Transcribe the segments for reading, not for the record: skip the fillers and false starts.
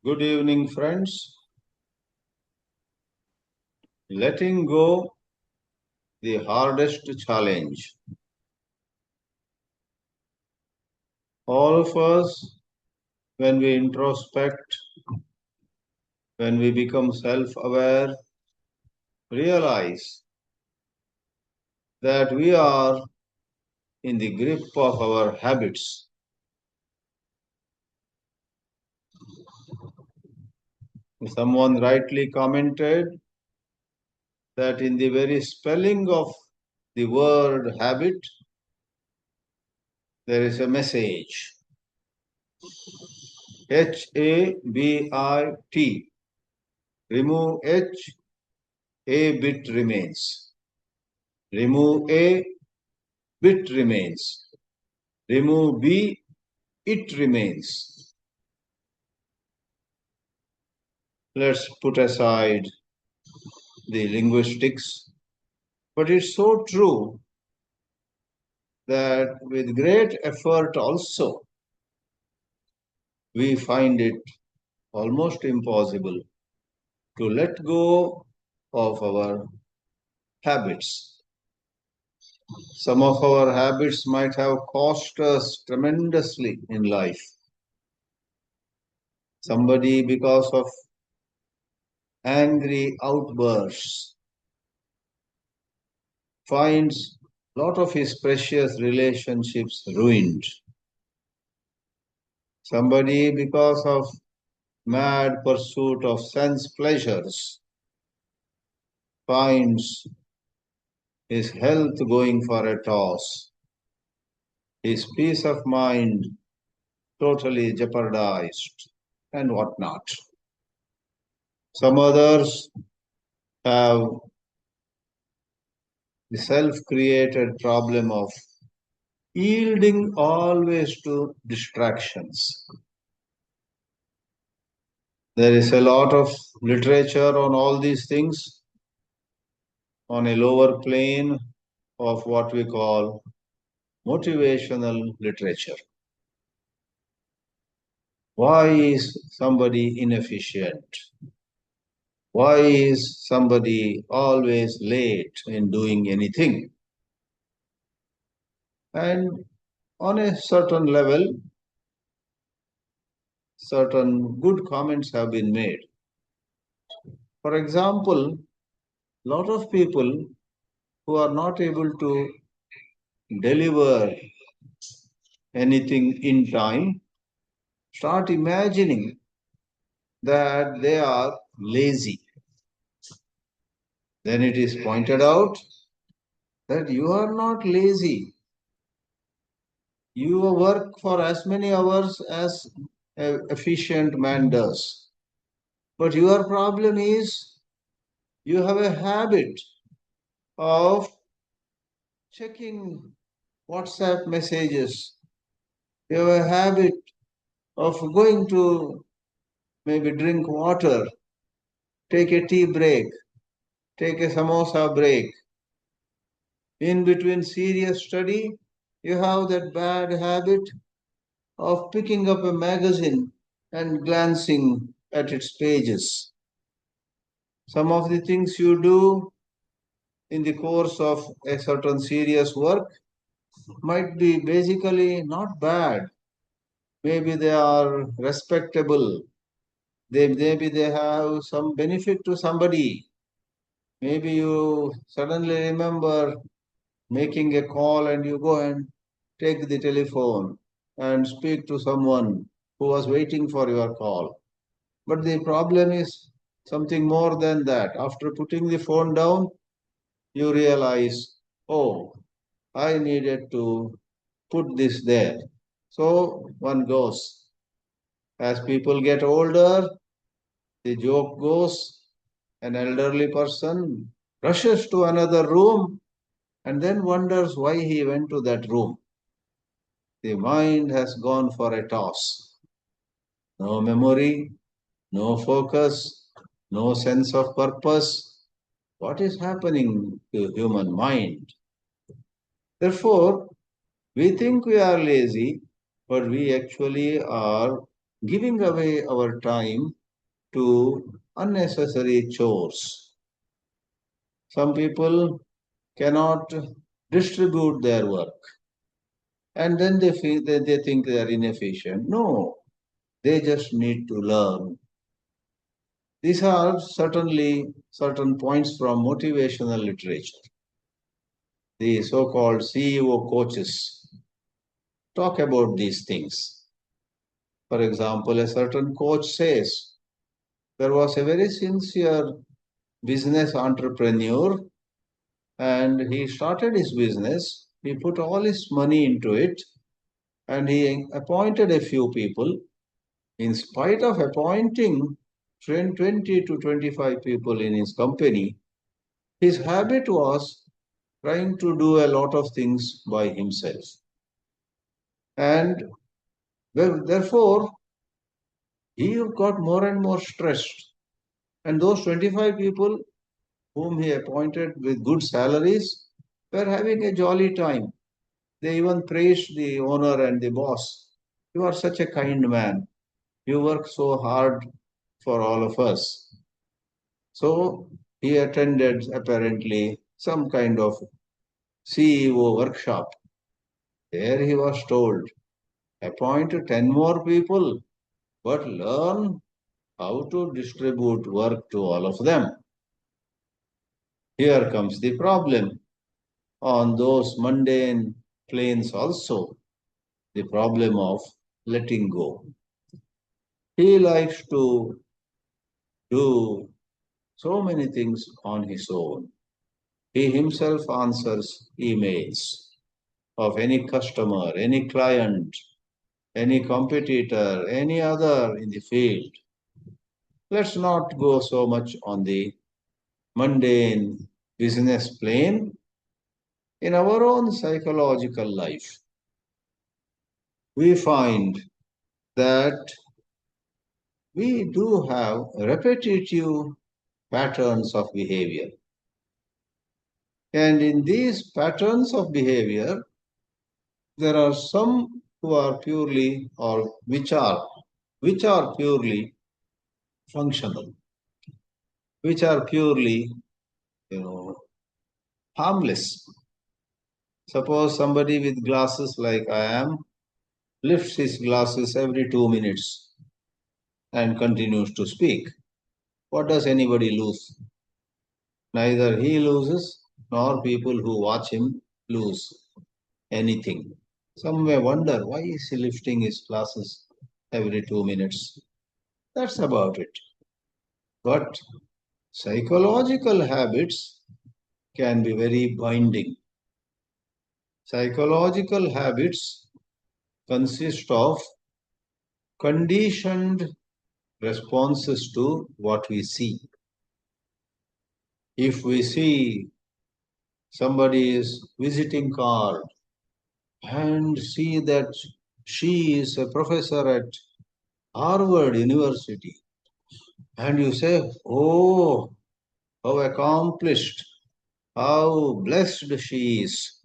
Good evening, friends. Letting go the hardest challenge. All of us, when we introspect, when we become self-aware, realize that we are in the grip of our habits. Someone rightly commented that in the very spelling of the word habit, there is a message. HABIT. Remove H, a bit remains. Remove A, bit remains. Remove B, it remains. Let's put aside the linguistics. But it's so true that with great effort also, we find it almost impossible to let go of our habits. Some of our habits might have cost us tremendously in life. Somebody, because of angry outbursts, finds a lot of his precious relationships ruined. Somebody, because of mad pursuit of sense pleasures, finds his health going for a toss, his peace of mind totally jeopardized, and whatnot. Some others have the self-created problem of yielding always to distractions. There is a lot of literature on all these things on a lower plane of what we call motivational literature. Why is somebody inefficient? Why is somebody always late in doing anything? And on a certain level, certain good comments have been made. For example, a lot of people who are not able to deliver anything in time start imagining that they are lazy. Then it is pointed out that you are not lazy. You work for as many hours as an efficient man does. But your problem is you have a habit of checking WhatsApp messages. You have a habit of going to maybe drink water, take a tea break, take a samosa break. In between serious study, you have that bad habit of picking up a magazine and glancing at its pages. Some of the things you do in the course of a certain serious work might be basically not bad. Maybe they are respectable. Maybe they have some benefit to somebody. Maybe you suddenly remember making a call and you go and take the telephone and speak to someone who was waiting for your call. But the problem is something more than that. After putting the phone down, you realize, oh, I needed to put this there. So one goes. As people get older, the joke goes, an elderly person rushes to another room and then wonders why he went to that room. The mind has gone for a toss. No memory, no focus, no sense of purpose. What is happening to human mind? Therefore, we think we are lazy, but we actually are giving away our time to unnecessary chores. Some people cannot distribute their work and then they feel that they think they are inefficient. No, they just need to learn. These are certainly certain points from motivational literature. The so-called CEO coaches talk about these things. For example, a certain coach says there was a very sincere business entrepreneur and he started his business. He put all his money into it and he appointed a few people. In spite of appointing 20 to 25 people in his company, his habit was trying to do a lot of things by himself. And therefore, he got more and more stressed. And those 25 people whom he appointed with good salaries were having a jolly time. They even praised the owner and the boss. You are such a kind man. You work so hard for all of us. So he attended apparently some kind of CEO workshop. There he was told, appoint 10 more people, but learn how to distribute work to all of them. Here comes the problem. On those mundane planes also, the problem of letting go. He likes to do so many things on his own. He himself answers emails of any customer, any client, any competitor, any other in the field. Let's not go so much on the mundane business plane. In our own psychological life, we find that we do have repetitive patterns of behavior. And in these patterns of behavior, there are some who are purely or which are purely functional, which are purely, harmless. Suppose somebody with glasses like I am lifts his glasses every 2 minutes and continues to speak. What does anybody lose? Neither he loses nor people who watch him lose anything. Some may wonder why is he lifting his glasses every 2 minutes? That's about it. But psychological habits can be very binding. Psychological habits consist of conditioned responses to what we see. If we see somebody's visiting card and see that she is a professor at Harvard University, and you say, oh, how accomplished, how blessed she is.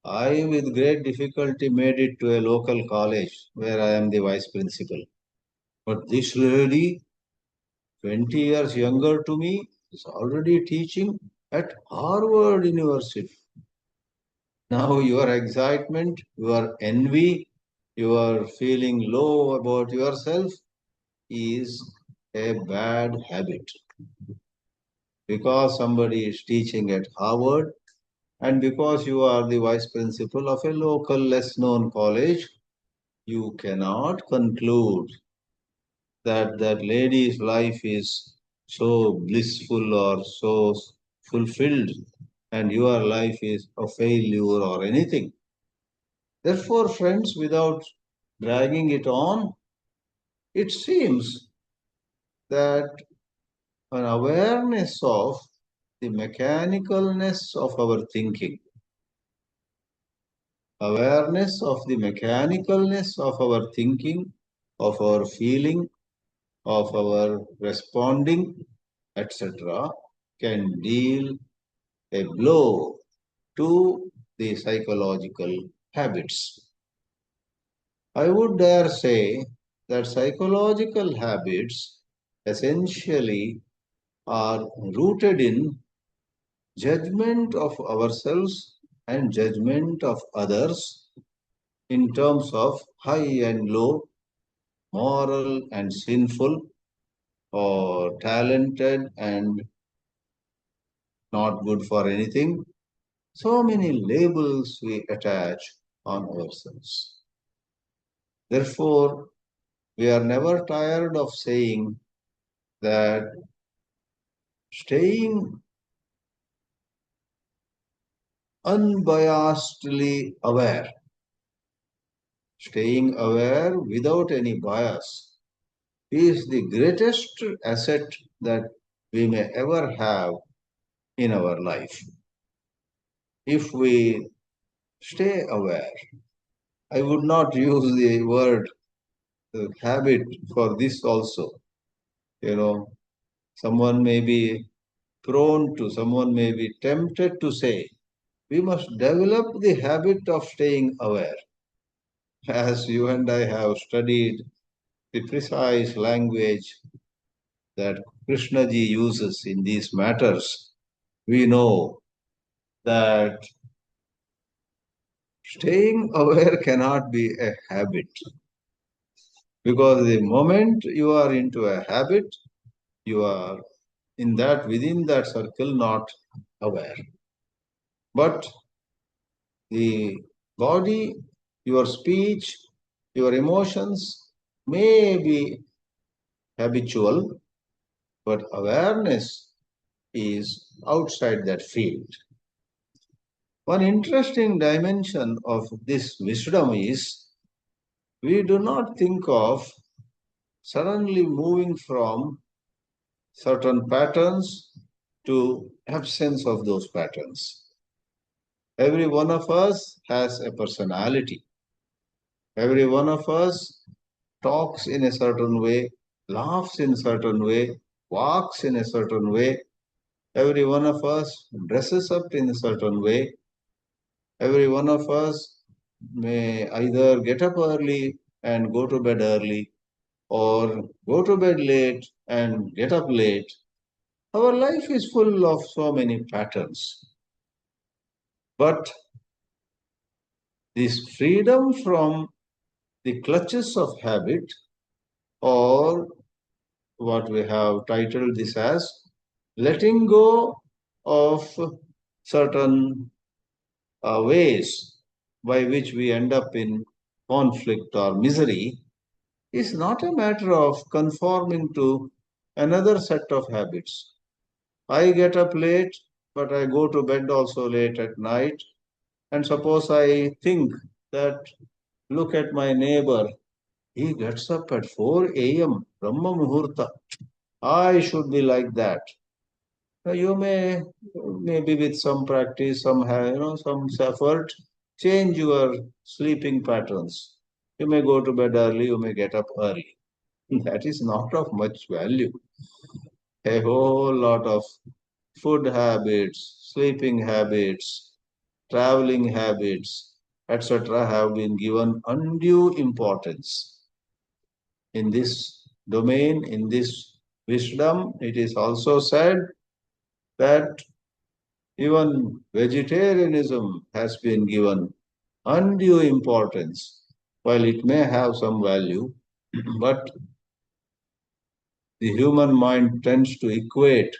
I, with great difficulty, made it to a local college where I am the vice principal. But this lady, 20 years younger to me, is already teaching at Harvard University. Now your excitement, your envy, your feeling low about yourself is a bad habit. Because somebody is teaching at Harvard and because you are the vice principal of a local less known college, you cannot conclude that that lady's life is so blissful or so fulfilled and your life is a failure or anything. Therefore, friends, without dragging it on, it seems that an awareness of the mechanicalness of our thinking, awareness of the mechanicalness of our thinking, of our feeling, of our responding, etc., can deal a blow to the psychological habits. I would dare say that psychological habits essentially are rooted in judgment of ourselves and judgment of others in terms of high and low, moral and sinful, or talented and not good for anything. So many labels we attach on ourselves. Therefore, we are never tired of saying that staying unbiasedly aware, staying aware without any bias, is the greatest asset that we may ever have in our life. If we stay aware, I would not use the word habit for this also. You know, someone may be someone may be tempted to say, we must develop the habit of staying aware. As you and I have studied the precise language that Krishnaji uses in these matters, we know that staying aware cannot be a habit. Because the moment you are into a habit, you are within that circle not aware. But the body, your speech, your emotions may be habitual, but awareness is outside that field. One interesting dimension of this wisdom is we do not think of suddenly moving from certain patterns to absence of those patterns. Every one of us has a personality. Every one of us talks in a certain way, laughs in a certain way, walks in a certain way. Every one of us dresses up in a certain way. Every one of us may either get up early and go to bed early or go to bed late and get up late. Our life is full of so many patterns. But this freedom from the clutches of habit, or what we have titled this as letting go of certain ways by which we end up in conflict or misery, is not a matter of conforming to another set of habits. I get up late, but I go to bed also late at night. And suppose I think that, look at my neighbor, he gets up at 4 a.m., Brahma Muhurta. I should be like that. Now you may, maybe with some practice, some effort, change your sleeping patterns. You may go to bed early, you may get up early. That is not of much value. A whole lot of food habits, sleeping habits, traveling habits, etc., have been given undue importance. In this domain, in this wisdom, it is also said that even vegetarianism has been given undue importance. While it may have some value, but the human mind tends to equate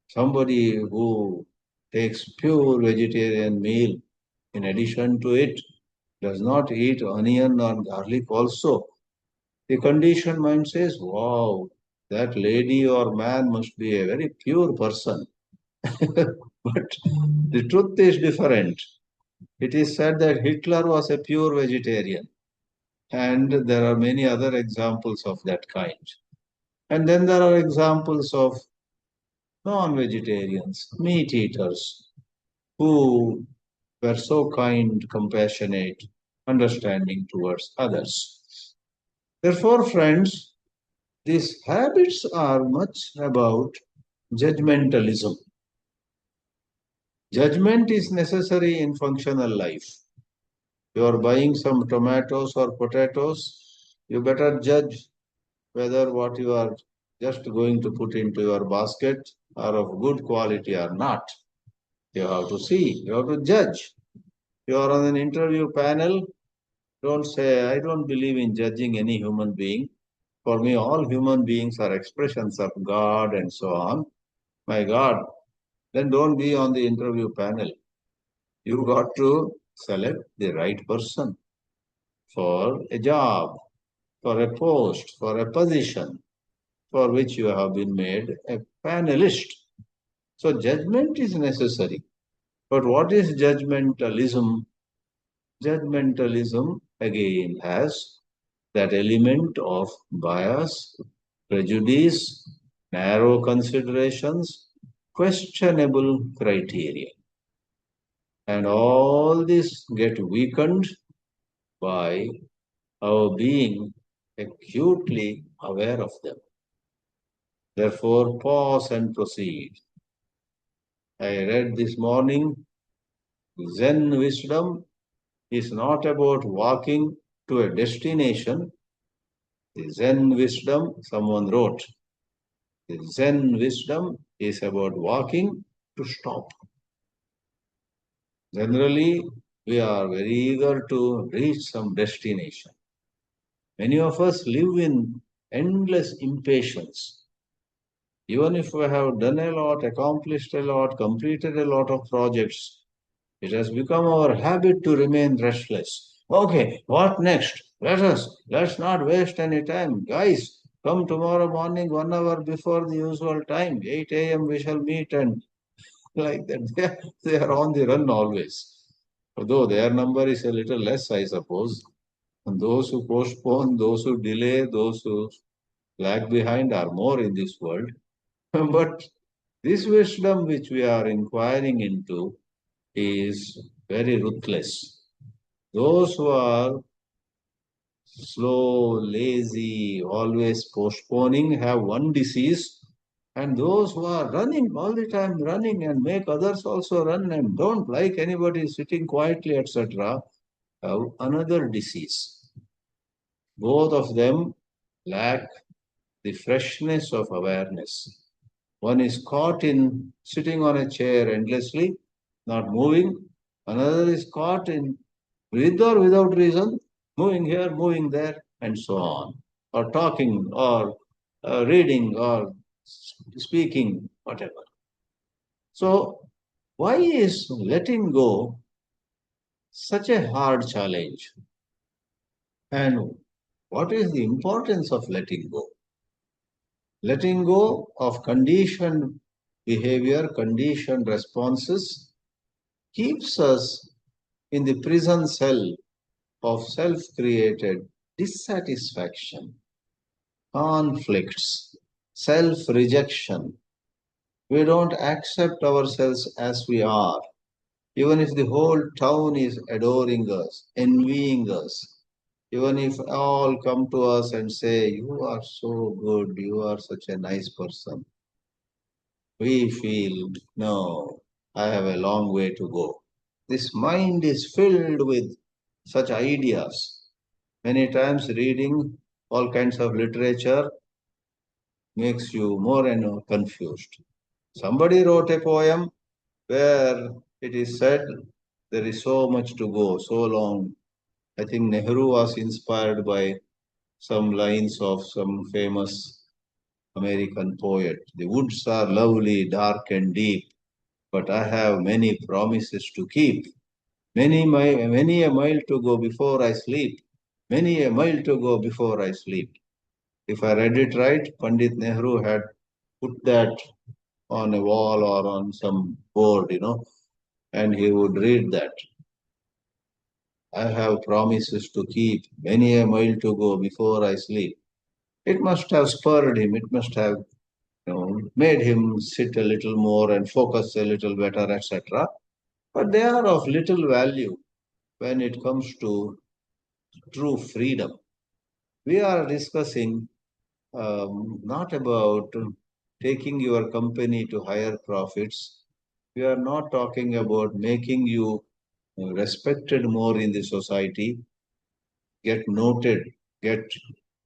somebody who takes pure vegetarian meal in addition to it does not eat onion or garlic also. The conditioned mind says, wow, that lady or man must be a very pure person. But the truth is different. It is said that Hitler was a pure vegetarian, and there are many other examples of that kind. And then there are examples of non vegetarians, meat eaters, who were so kind, compassionate, understanding towards others. Therefore, friends, these habits are much about judgmentalism. Judgment is necessary in functional life. You are buying some tomatoes or potatoes, You better judge whether what you are just going to put into your basket are of good quality or not. You have to see, you have to judge. You are on an interview panel. Don't say, I don't believe in judging any human being. For me, all human beings are expressions of God and so on. My God, then don't be on the interview panel. You got to select the right person for a job, for a post, for a position for which you have been made a panelist. So judgment is necessary. But what is judgmentalism? Judgmentalism again has that element of bias, prejudice, narrow considerations, questionable criteria. And all this get weakened by our being acutely aware of them. Therefore, pause and proceed. I read this morning, Zen wisdom is not about walking to a destination. The Zen wisdom, someone wrote, the Zen wisdom is about walking to stop. Generally, we are very eager to reach some destination. Many of us live in endless impatience. Even if we have done a lot, accomplished a lot, completed a lot of projects, it has become our habit to remain restless. Okay, what next? Let's not waste any time. Guys, come tomorrow morning, 1 hour before the usual time, 8 a.m. we shall meet, and like that. They are on the run always. Although their number is a little less, I suppose. And those who postpone, those who delay, those who lag behind are more in this world. But this wisdom which we are inquiring into is very ruthless. Those who are slow, lazy, always postponing have one disease, and those who are running all the time, running and make others also run and don't like anybody sitting quietly, etc., have another disease. Both of them lack the freshness of awareness. One is caught in sitting on a chair endlessly, not moving. Another is caught in, with or without reason, moving here, moving there, and so on, or talking, or reading, or speaking, whatever. So, why is letting go such a hard challenge? And what is the importance of letting go? Letting go of conditioned behavior, conditioned responses keeps us in the prison cell of self created dissatisfaction, conflicts, self rejection. We don't accept ourselves as we are, even if the whole town is adoring us, envying us. Even if all come to us and say, you are so good, you are such a nice person, we feel, no, I have a long way to go. This mind is filled with such ideas. Many times reading all kinds of literature makes you more and more confused. Somebody wrote a poem where it is said there is so much to go, so long. I think Nehru was inspired by some lines of some famous American poet. The woods are lovely, dark and deep, but I have many promises to keep. Many a mile to go before I sleep. Many a mile to go before I sleep. If I read it right, Pandit Nehru had put that on a wall or on some board, and he would read that. I have promises to keep, many a mile to go before I sleep. It must have spurred him, it must have made him sit a little more and focus a little better, etc. But they are of little value when it comes to true freedom. We are discussing not about taking your company to higher profits. We are not talking about making you respected more in the society, get noted. get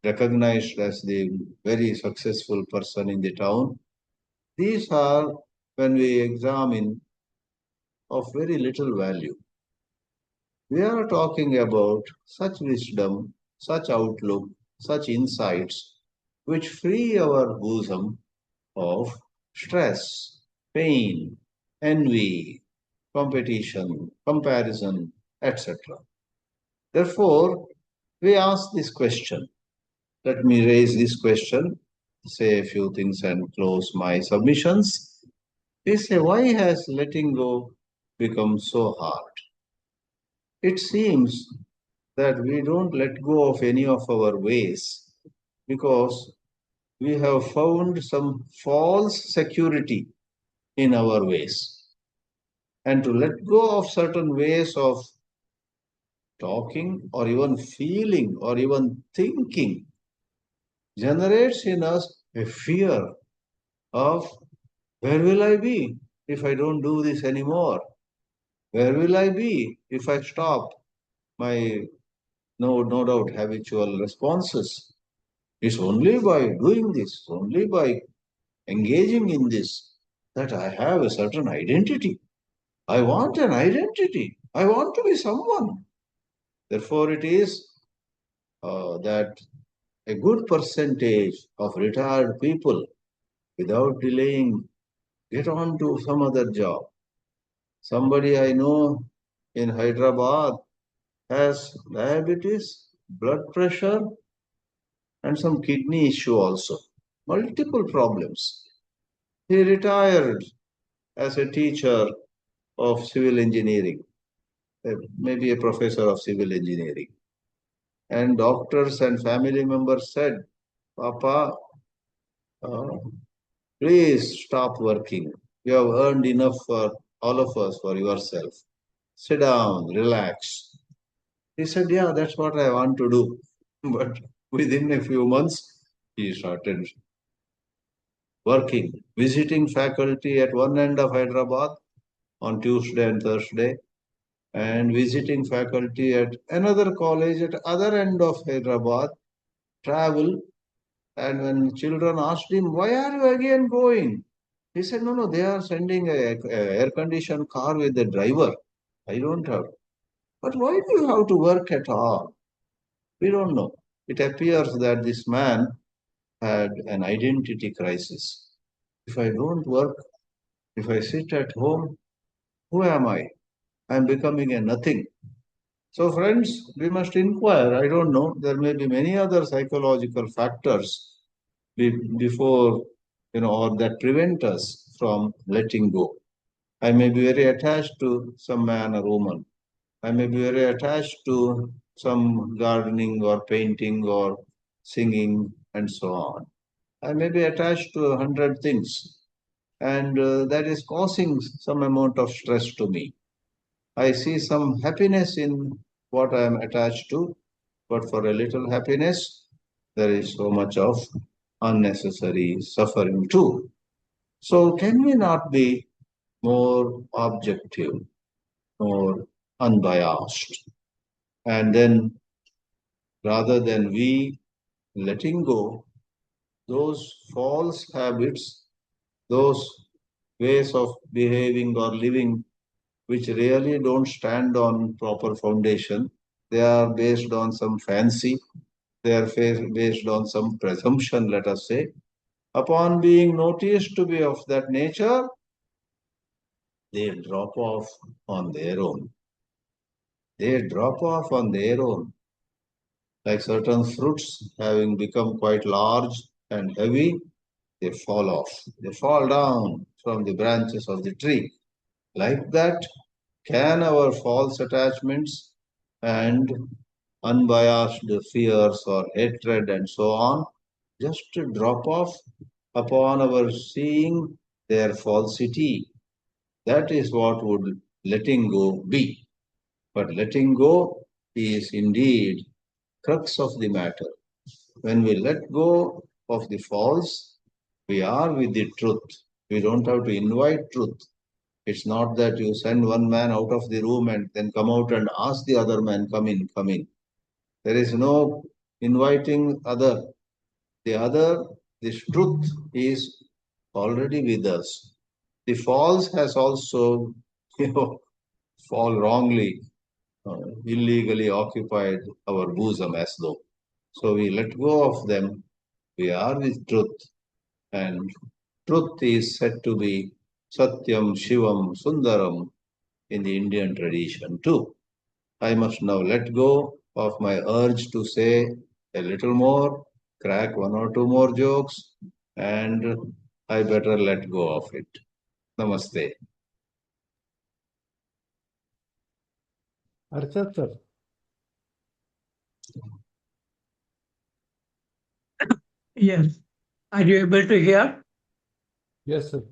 recognized as the very successful person in the town. These are, when we examine, of very little value. We are talking about such wisdom, such outlook, such insights, which free our bosom of stress, pain, envy, competition, comparison, etc. Therefore, we ask this question. Let me raise this question, say a few things and close my submissions. We say, why has letting go become so hard? It seems that we don't let go of any of our ways because we have found some false security in our ways. And to let go of certain ways of talking or even feeling or even thinking generates in us a fear of where will I be if I don't do this anymore? Where will I be if I stop my no doubt habitual responses? It's only by doing this, only by engaging in this, that I have a certain identity. I want an identity. I want to be someone. Therefore, it is that a good percentage of retired people, without delaying, get on to some other job. Somebody I know in Hyderabad has diabetes, blood pressure, and some kidney issue also. Multiple problems. He retired as a teacher of civil engineering, maybe a professor of civil engineering. And doctors and family members said, Papa, uh, please stop working. You have earned enough for all of us, for yourself. Sit down, relax. He said, yeah, that's what I want to do. But within a few months, he started working, visiting faculty at one end of Hyderabad on Tuesday and Thursday, and visiting faculty at another college at other end of Hyderabad, travel. And when children asked him, why are you again going? He said, no, they are sending a air-conditioned car with a driver. I don't have. But why do you have to work at all? We don't know. It appears that this man had an identity crisis. If I don't work, if I sit at home, who am I? I'm becoming a nothing. So, friends, we must inquire. I don't know. There may be many other psychological factors before, or that prevent us from letting go. I may be very attached to some man or woman. I may be very attached to some gardening or painting or singing and so on. I may be attached to 100 things, and that is causing some amount of stress to me. I see some happiness in what I am attached to, but for a little happiness, there is so much of unnecessary suffering too. So, can we not be more objective, more unbiased? And then, rather than we letting go, those false habits, those ways of behaving or living which really don't stand on proper foundation, they are based on some fancy, they are based on some presumption, let us say. Upon being noticed to be of that nature, they drop off on their own. They drop off on their own. Like certain fruits having become quite large and heavy, they fall off. They fall down from the branches of the tree. Like that, can our false attachments and unbiased fears or hatred and so on just drop off upon our seeing their falsity? That is what would letting go be. But letting go is indeed crux of the matter. When we let go of the false, we are with the truth. We don't have to invite truth. It's not that you send one man out of the room and then come out and ask the other man, come in, come in. There is no inviting the other, this truth is already with us. The false has also, you know, fall wrongly, illegally occupied our bosom as though. So we let go of them. We are with truth, and truth is said to be Satyam, Shivam, Sundaram in the Indian tradition too. I must now let go of my urge to say a little more, crack one or two more jokes, and I better let go of it. Namaste. Harshad sir. Yes. Are you able to hear? Yes, sir.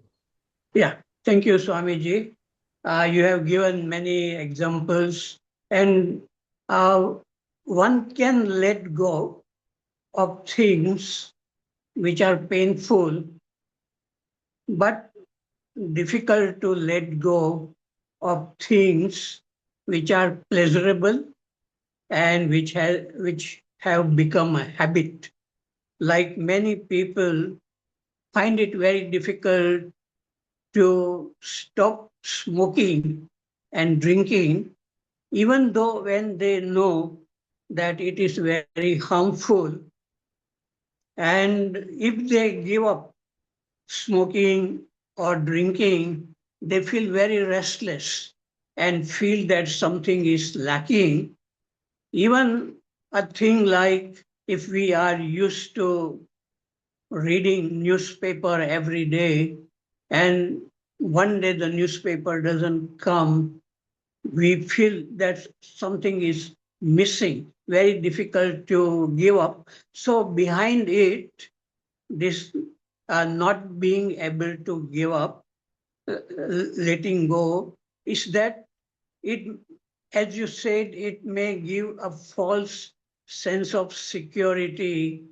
Yeah. Thank you, Swamiji. You have given many examples, and uh, one can let go of things which are painful, but difficult to let go of things which are pleasurable and which have become a habit. Like many people find it very difficult to stop smoking and drinking, even though when they know that it is very harmful. And if they give up smoking or drinking, they feel very restless and feel that something is lacking. Even a thing like if we are used to reading newspaper every day and one day the newspaper doesn't come, we feel that something is missing, very difficult to give up. So behind it, this not being able to give up, letting go, is that it, as you said, it may give a false sense of security,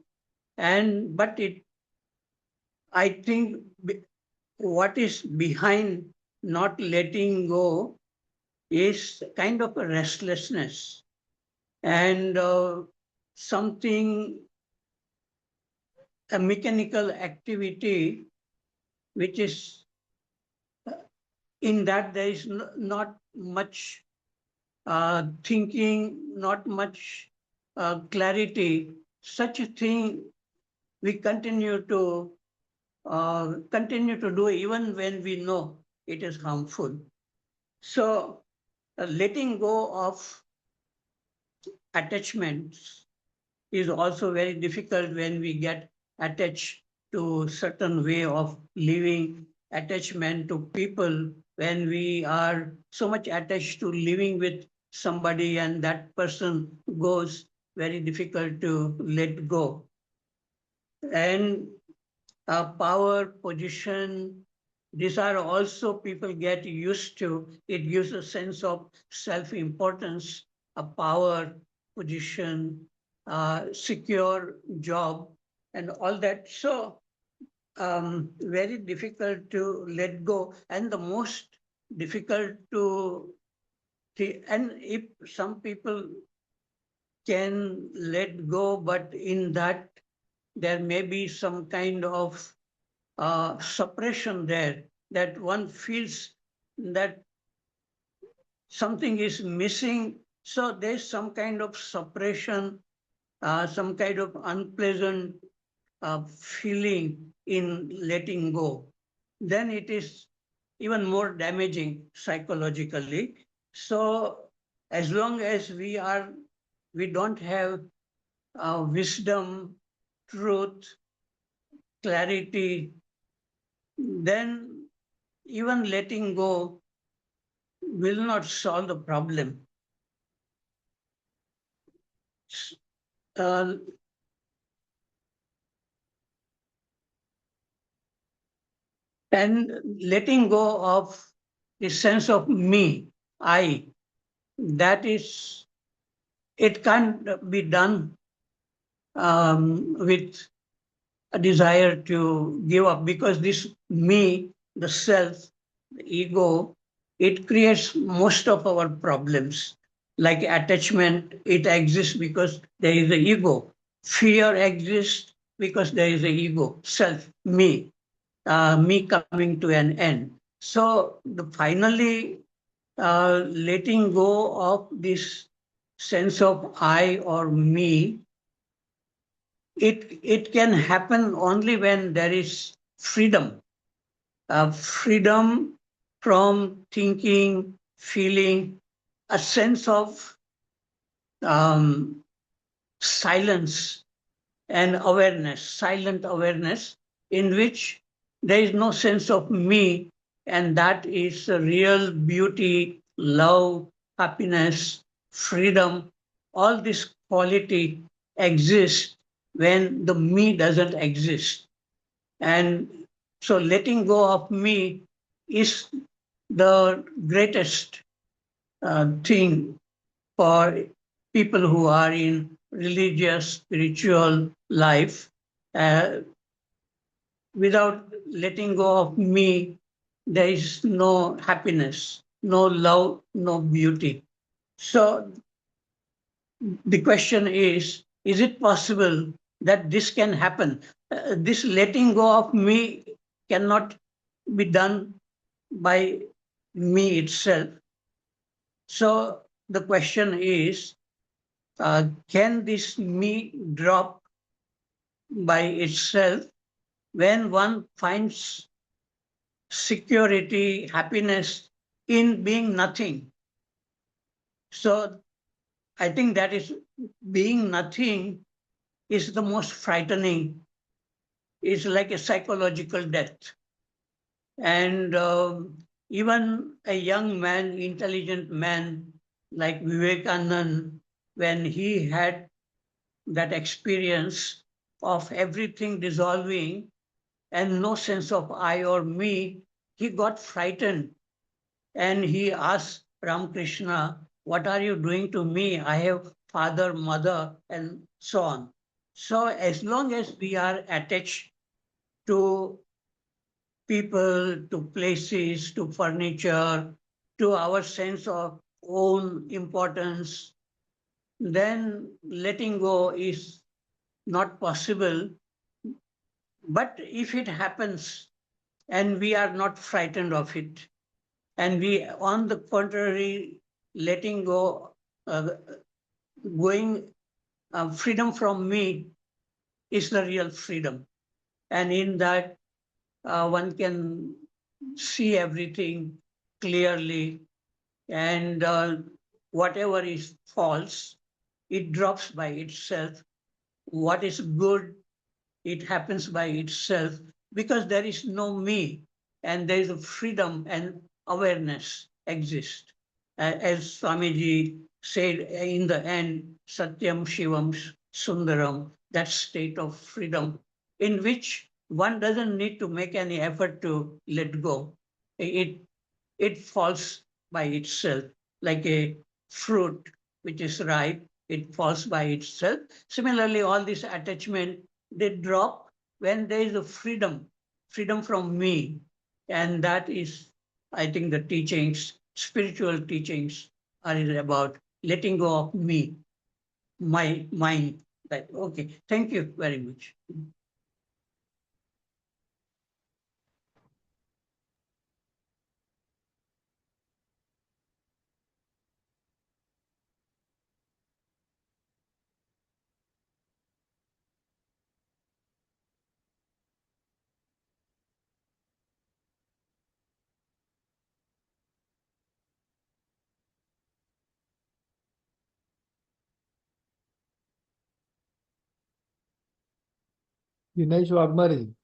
and but it, I think what is behind not letting go is kind of a restlessness and something, a mechanical activity, which is in that there is not much thinking, not much clarity. Such a thing we continue to do even when we know it is harmful. So letting go of attachments is also very difficult when we get attached to certain way of living, attachment to people, when we are so much attached to living with somebody and that person goes, very difficult to let go. And power, position, these are also people get used to. It gives a sense of self-importance, a power, position, secure job, and all that. So very difficult to let go, and the most difficult to. And if some people can let go, but in that there may be some kind of suppression there, that one feels that something is missing. So there's some kind of suppression, some kind of unpleasant feeling in letting go. Then it is even more damaging psychologically. So as long as we don't have wisdom, truth, clarity, then even letting go will not solve the problem. Uh, and letting go of the sense of me, I, that is, it can't be done with a desire to give up, because this me, the self, the ego, it creates most of our problems. Like attachment, it exists because there is the ego. Fear exists because there is a ego, self, me coming to an end. So finally, letting go of this sense of I or me, it can happen only when there is freedom, freedom from thinking, feeling, a sense of um, silence and awareness, silent awareness, in which there is no sense of me, and that is a real beauty, love, happiness, freedom. All this quality exists when the me doesn't exist. And so letting go of me is the greatest thing for people who are in religious, spiritual life. Uh, Without letting go of me, there is no happiness, no love, no beauty. So the question is it possible that this can happen? This letting go of me cannot be done by me itself. So the question is, can this me drop by itself when one finds security, happiness in being nothing? So I think that is being nothing is the most frightening. It's like a psychological death. And even a young man, intelligent man like Vivekanand, when he had that experience of everything dissolving and no sense of I or me, he got frightened and he asked Ramakrishna, "What are you doing to me? I have father, mother, and so on." So, as long as we are attached to people, to places, to furniture, to our sense of own importance, then letting go is not possible. But if it happens and we are not frightened of it, and we, on the contrary, letting go, uh, going, freedom from me is the real freedom. And in that, one can see everything clearly, and whatever is false, it drops by itself. What is good, it happens by itself because there is no me and there is a freedom and awareness exist. As Swamiji said in the end, Satyam Shivam Sundaram, that state of freedom in which one doesn't need to make any effort to let go. It, it falls by itself like a fruit which is ripe, it falls by itself. Similarly, all this attachment, they drop when there is a freedom, freedom from me. And that is, I think, the teachings, spiritual teachings are about letting go of me, my mind. That, okay, thank you very much. Dinesh Waghmare.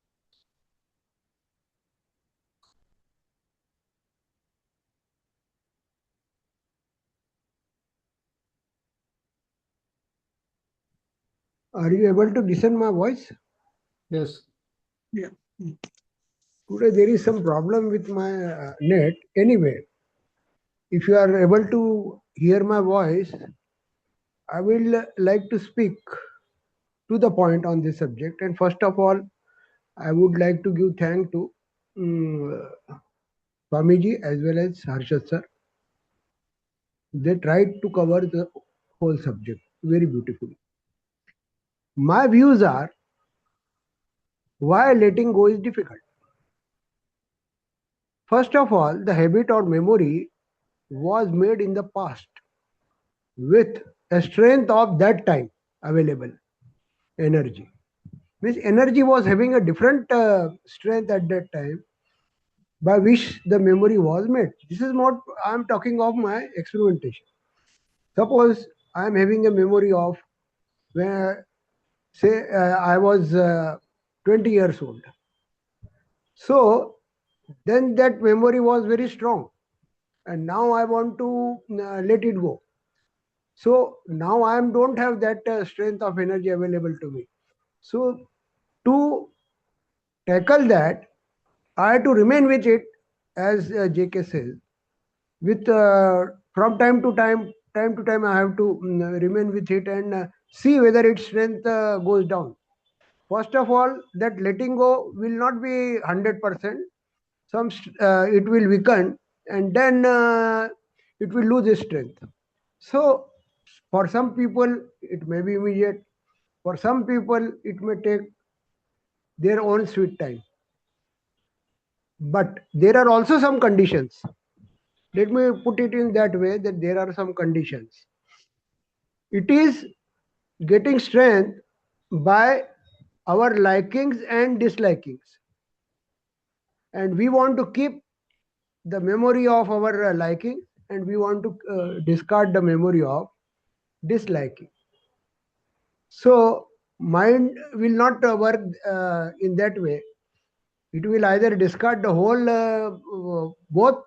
Are you able to listen my voice? Yes. Yeah. Today there is some problem with my net. Anyway, if you are able to hear my voice, I will like to speak to the point on this subject. And first of all, I would like to give thanks to um, Swamiji as well as Harshad sir. They tried to cover the whole subject very beautifully. My views are why letting go is difficult. First of all, the habit or memory was made in the past with a strength of that time available energy. Means energy was having a different strength at that time by which the memory was made. This is what I am talking of my experimentation. Suppose I am having a memory of where, say, I was 20 years old. So then that memory was very strong, and now I want to let it go. So now I don't have that strength of energy available to me. So to tackle that, I have to remain with it, as JK says. With from time to time, I have to remain with it and see whether its strength goes down. First of all, that letting go will not be 100%. It will weaken, and then it will lose its strength. So for some people it may be immediate. For some people it may take their own sweet time. But there are also some conditions. Let me put it in that way, that there are some conditions. It is getting strength by our likings and dislikings. And we want to keep the memory of our liking, and we want to discard the memory of disliking. So mind will not work in that way. It will either discard the whole both,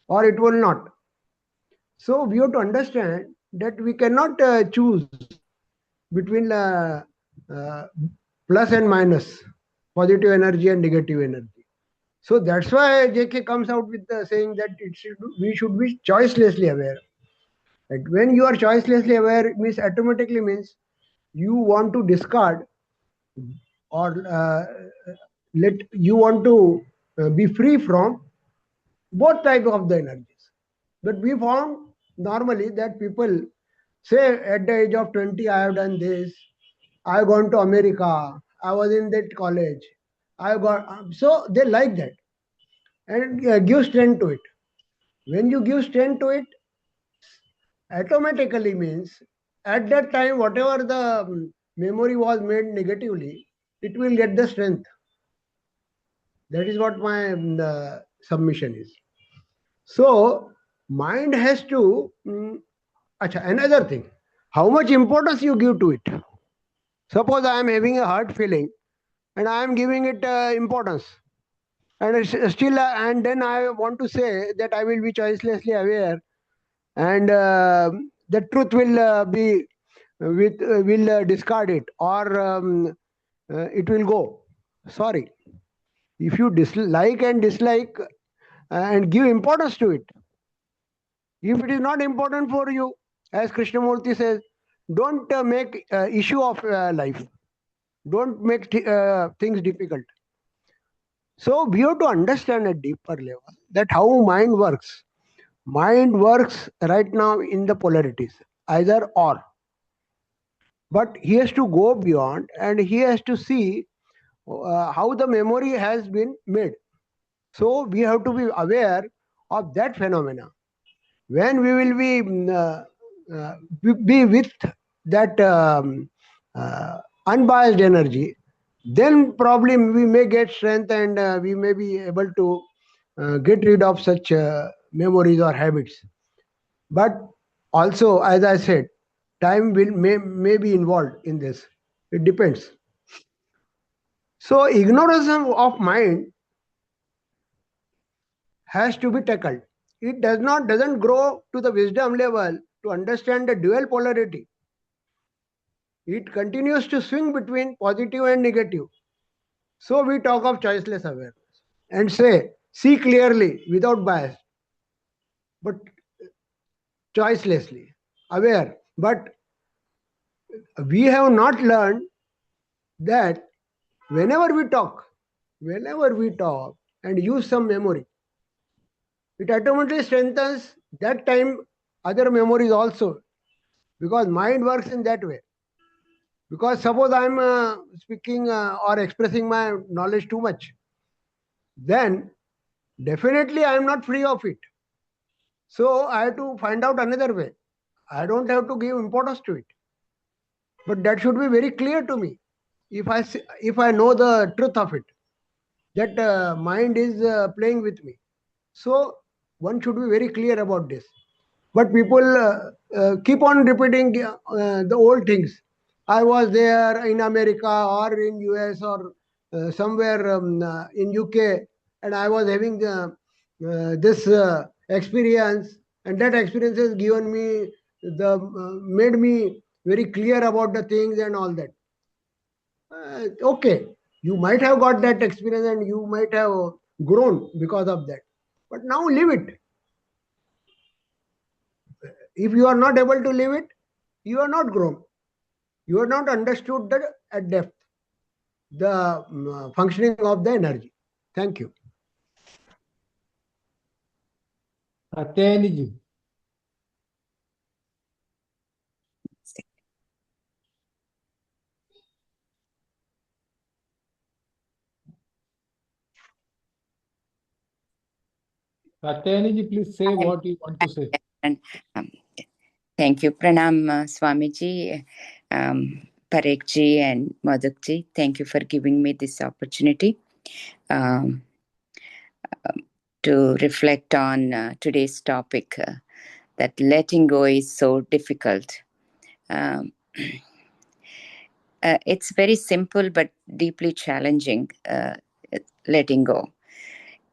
or it will not. So we have to understand that we cannot choose between uh, plus and minus, positive energy and negative energy. So that's why JK comes out with saying that we should be choicelessly aware. Right? When you are choicelessly aware, it means automatically means you want to discard, or let you want to be free from both types of the energies. But we found normally that people say at the age of 20, I have done this, I have gone to America, I was in that college, I got, so they like that and give strength to it. When you give strength to it, automatically means at that time, whatever the memory was made negatively, it will get the strength. That is what my submission is. So, mind has to, another thing, how much importance you give to it. Suppose I am having a hurt feeling and I am giving it importance, and it's still, and then I want to say that I will be choicelessly aware, and the truth will be will discard it, or it will go. Sorry, if you dislike and dislike and give importance to it, if it is not important for you, as Krishnamurti says, don't make issue of life. Don't make things difficult. So we have to understand at deeper level that how mind works. Mind works right now in the polarities, either or. But he has to go beyond, and he has to see how the memory has been made. So we have to be aware of that phenomena. When we will be with that unbiased energy, then probably we may get strength, and we may be able to get rid of such memories or habits. But also, as I said, time may be involved in this. It depends. So ignorance of mind has to be tackled. It doesn't grow to the wisdom level to understand the dual polarity. It continues to swing between positive and negative. So we talk of choiceless awareness and say, see clearly without bias, but choicelessly aware. But we have not learned that whenever we talk and use some memory, it automatically strengthens that time other memories also, because mind works in that way. Because suppose I am speaking or expressing my knowledge too much, then definitely I am not free of it. So I have to find out another way. I don't have to give importance to it. But that should be very clear to me. If I know the truth of it, that mind is playing with me. So one should be very clear about this. But people keep on repeating the old things. I was there in America or in US or somewhere in UK, and I was having this experience, and that experience has given me the made me very clear about the things and all that. Okay, you might have got that experience and you might have grown because of that, but now live it. If you are not able to live it, you are not grown. You are not understood the at depth the functioning of the energy. Thank you. Katyayani. Katyayani, please say what you want to say. And thank you. Pranam Swamiji, Parekh and Modak. Thank you for giving me this opportunity to reflect on today's topic, that letting go is so difficult. It's very simple but deeply challenging, letting go.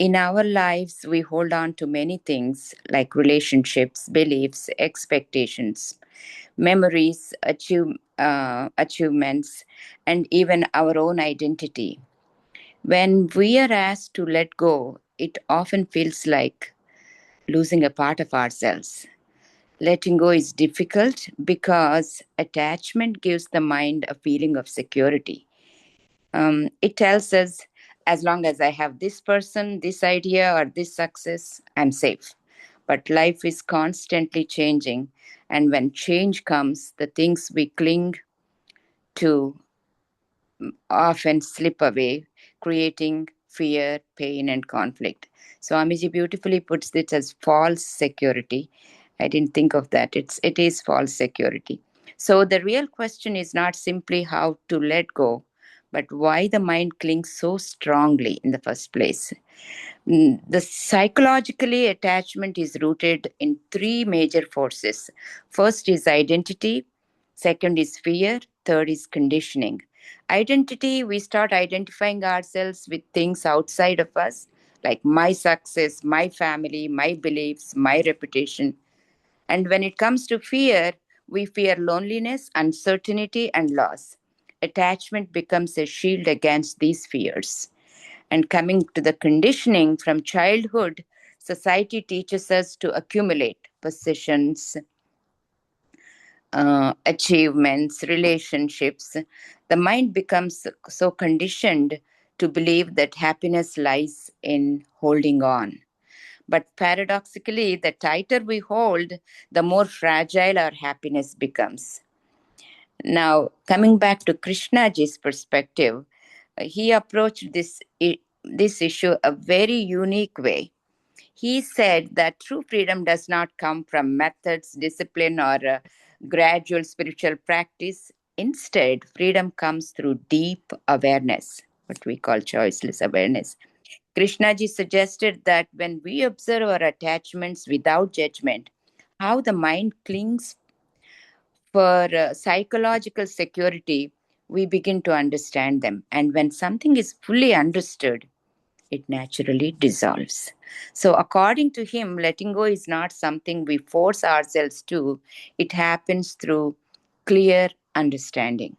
In our lives, we hold on to many things like relationships, beliefs, expectations, memories, achievements, and even our own identity. When we are asked to let go, it often feels like losing a part of ourselves. Letting go is difficult because attachment gives the mind a feeling of security. It tells us, as long as I have this person, this idea, or this success, I'm safe. But life is constantly changing, and when change comes, the things we cling to often slip away, creating fear, pain, and conflict. So Amiji beautifully puts it as false security. I didn't think of that. It is false security. So the real question is not simply how to let go, but why the mind clings so strongly in the first place. The psychologically attachment is rooted in three major forces. First is identity, second is fear, third is conditioning. Identity, we start identifying ourselves with things outside of us, like my success, my family, my beliefs, my reputation. And when it comes to fear, we fear loneliness, uncertainty, and loss. Attachment becomes a shield against these fears. And coming to the conditioning from childhood, society teaches us to accumulate possessions, achievements, relationships. The mind becomes so conditioned to believe that happiness lies in holding on. But paradoxically, the tighter we hold, the more fragile our happiness becomes. Now, coming back to Krishnaji's perspective, he approached this issue a very unique way. He said that true freedom does not come from methods, discipline, or gradual spiritual practice. Instead, freedom comes through deep awareness, what we call choiceless awareness. Krishnaji suggested that when we observe our attachments without judgment, how the mind clings for psychological security, we begin to understand them. And when something is fully understood, it naturally dissolves. So, according to him, letting go is not something we force ourselves to, it happens through clear understanding.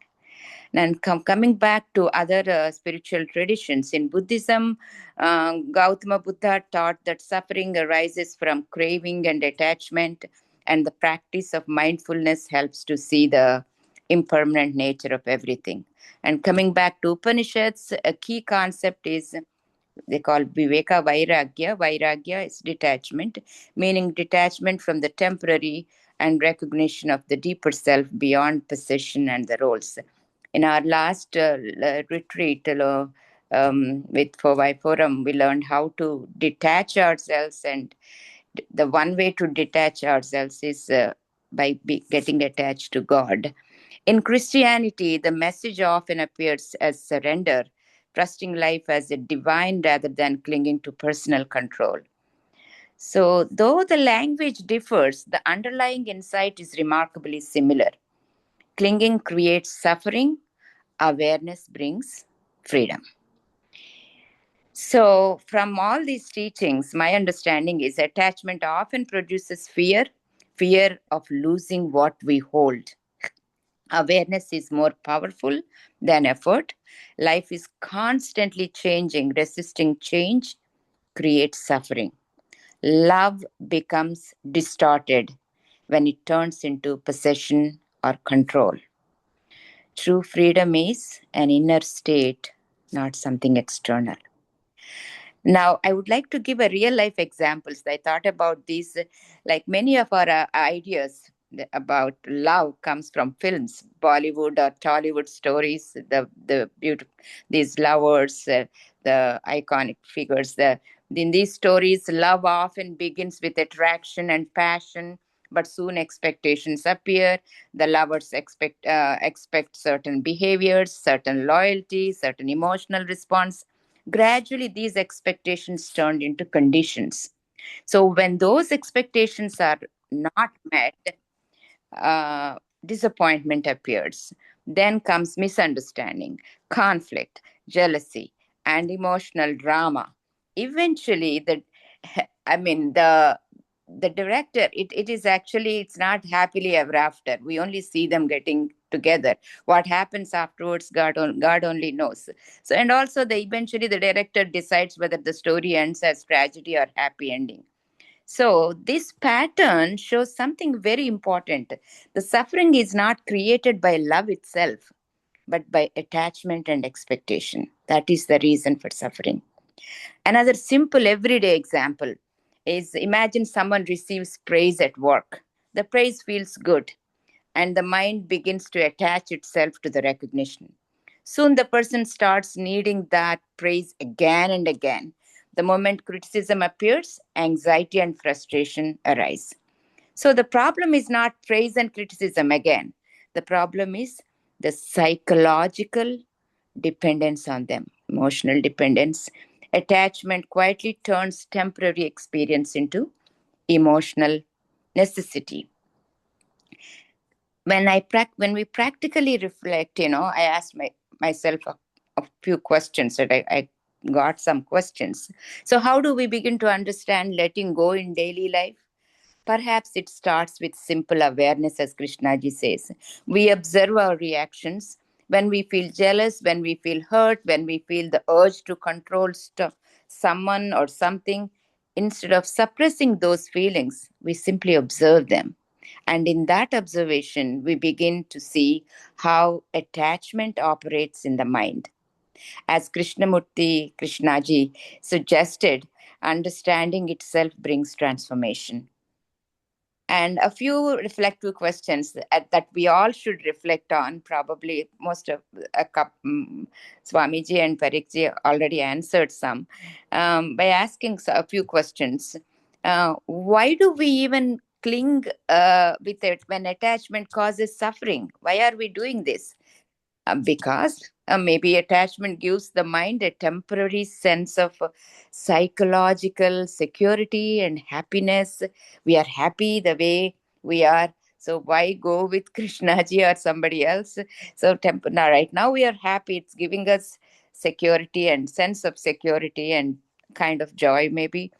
And coming back to other spiritual traditions, in Buddhism, Gautama Buddha taught that suffering arises from craving and attachment, and the practice of mindfulness helps to see the impermanent nature of everything. And coming back to Upanishads, a key concept is they call Viveka Vairagya. Vairagya is detachment, meaning detachment from the temporary and recognition of the deeper self beyond possession and the roles. In our last retreat with 4 Forum, we learned how to detach ourselves, and the one way to detach ourselves is by getting attached to God. In Christianity, the message often appears as surrender, trusting life as a divine rather than clinging to personal control. So, though the language differs, the underlying insight is remarkably similar. Clinging creates suffering, awareness brings freedom. So, from all these teachings, my understanding is attachment often produces fear, fear of losing what we hold. Awareness is more powerful than effort. Life is constantly changing. Resisting change creates suffering. Love becomes distorted when it turns into possession or control. True freedom is an inner state, not something external. Now, I would like to give a real life examples. I thought about these, like many of our ideas about love comes from films, Bollywood or Tollywood stories, the beautiful, these lovers, the iconic figures. In these stories, love often begins with attraction and passion, but soon expectations appear. The lovers expect certain behaviors, certain loyalty, certain emotional response. Gradually, these expectations turned into conditions. So, when those expectations are not met, uh, disappointment appears. Then comes misunderstanding, conflict, jealousy, and emotional drama. Eventually, the director, it is actually, it's not happily ever after. We only see them getting together. What happens afterwards, God only knows. So, and also eventually the director decides whether the story ends as tragedy or happy ending. So, this pattern shows something very important. The suffering is not created by love itself, but by attachment and expectation. That is the reason for suffering. Another simple everyday example is, imagine someone receives praise at work. The praise feels good, and the mind begins to attach itself to the recognition. Soon the person starts needing that praise again and again. The moment criticism appears, anxiety and frustration arise. So the problem is not praise and criticism again. The problem is the psychological dependence on them, emotional dependence. Attachment quietly turns temporary experience into emotional necessity. When we practically reflect, I asked myself a few questions that I got some questions. So how do we begin to understand letting go in daily life? Perhaps it starts with simple awareness, as Krishnaji says. We observe our reactions when we feel jealous, when we feel hurt, when we feel the urge to control someone or something. Instead of suppressing those feelings, we simply observe them. And in that observation, we begin to see how attachment operates in the mind. As Krishnaji suggested, understanding itself brings transformation. And a few reflective questions that we all should reflect on. Probably most of Swamiji and Parikhji already answered some by asking a few questions. Why do we even cling with it when attachment causes suffering? Why are we doing this? Because maybe attachment gives the mind a temporary sense of psychological security and happiness. We are happy the way we are. So why go with Krishnaji or somebody else? So now, right now we are happy. It's giving us security and sense of security and kind of joy, maybe,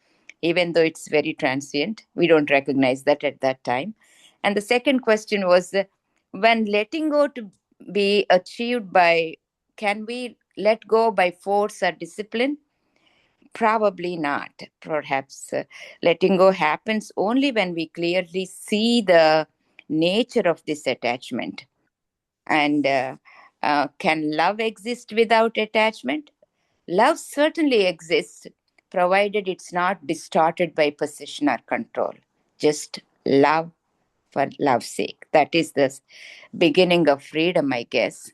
even though it's very transient. We don't recognize that at that time. And the second question was, when letting go to be achieved by, can we let go by force or discipline? Probably not. Perhaps letting go happens only when we clearly see the nature of this attachment. And can love exist without attachment? Love certainly exists, provided it's not distorted by possession or control. Just love for love's sake. That is the beginning of freedom, I guess.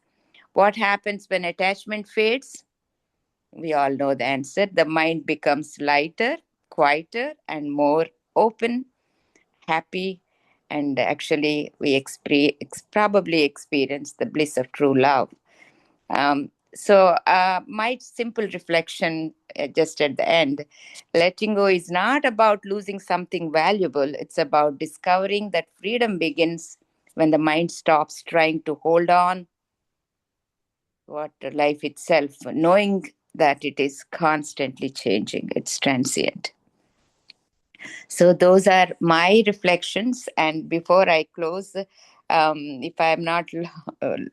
What happens when attachment fades? We all know the answer. The mind becomes lighter, quieter, and more open, happy, and actually we probably experience the bliss of true love. My simple reflection just at the end, letting go is not about losing something valuable. It's about discovering that freedom begins when the mind stops trying to hold on what life itself, knowing that it is constantly changing, it's transient. So those are my reflections. And before I close, if I'm not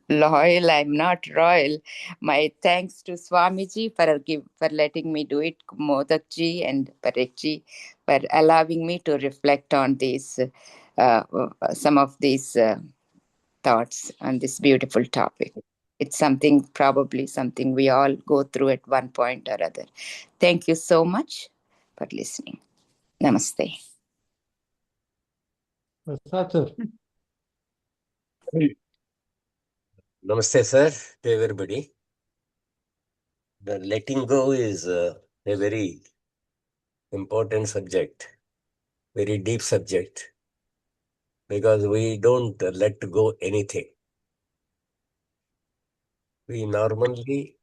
loyal, I'm not royal. My thanks to Swamiji for letting me do it, Modakji and Parekhji for allowing me to reflect on these some of these thoughts on this beautiful topic. It's probably something we all go through at one point or other. Thank you so much for listening. Namaste. Prasad sir. Namaste, sir, to everybody. The letting go is a very important subject, very deep subject, because we don't let go anything. We normally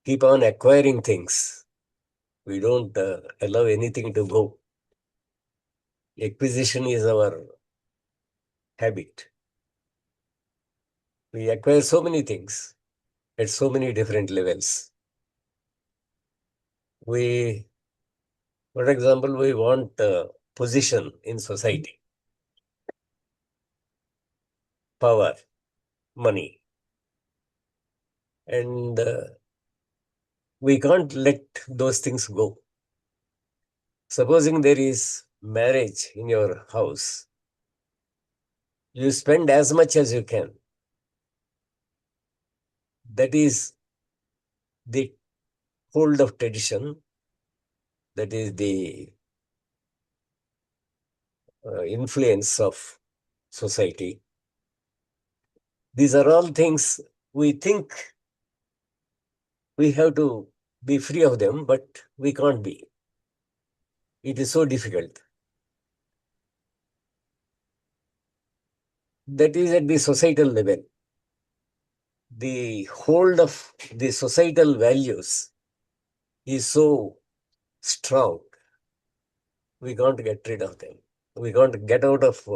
keep on acquiring things. We don't allow anything to go. Acquisition is our habit. We acquire so many things at so many different levels. For example, we want position in society, power, money. And we can't let those things go. Supposing there is marriage in your house, you spend as much as you can. That is the hold of tradition. That is the influence of society. These are all things we think we have to be free of them, but we can't be. It is so difficult. That is at the societal level. The hold of the societal values is so strong. We can't get rid of them. We can't get out of.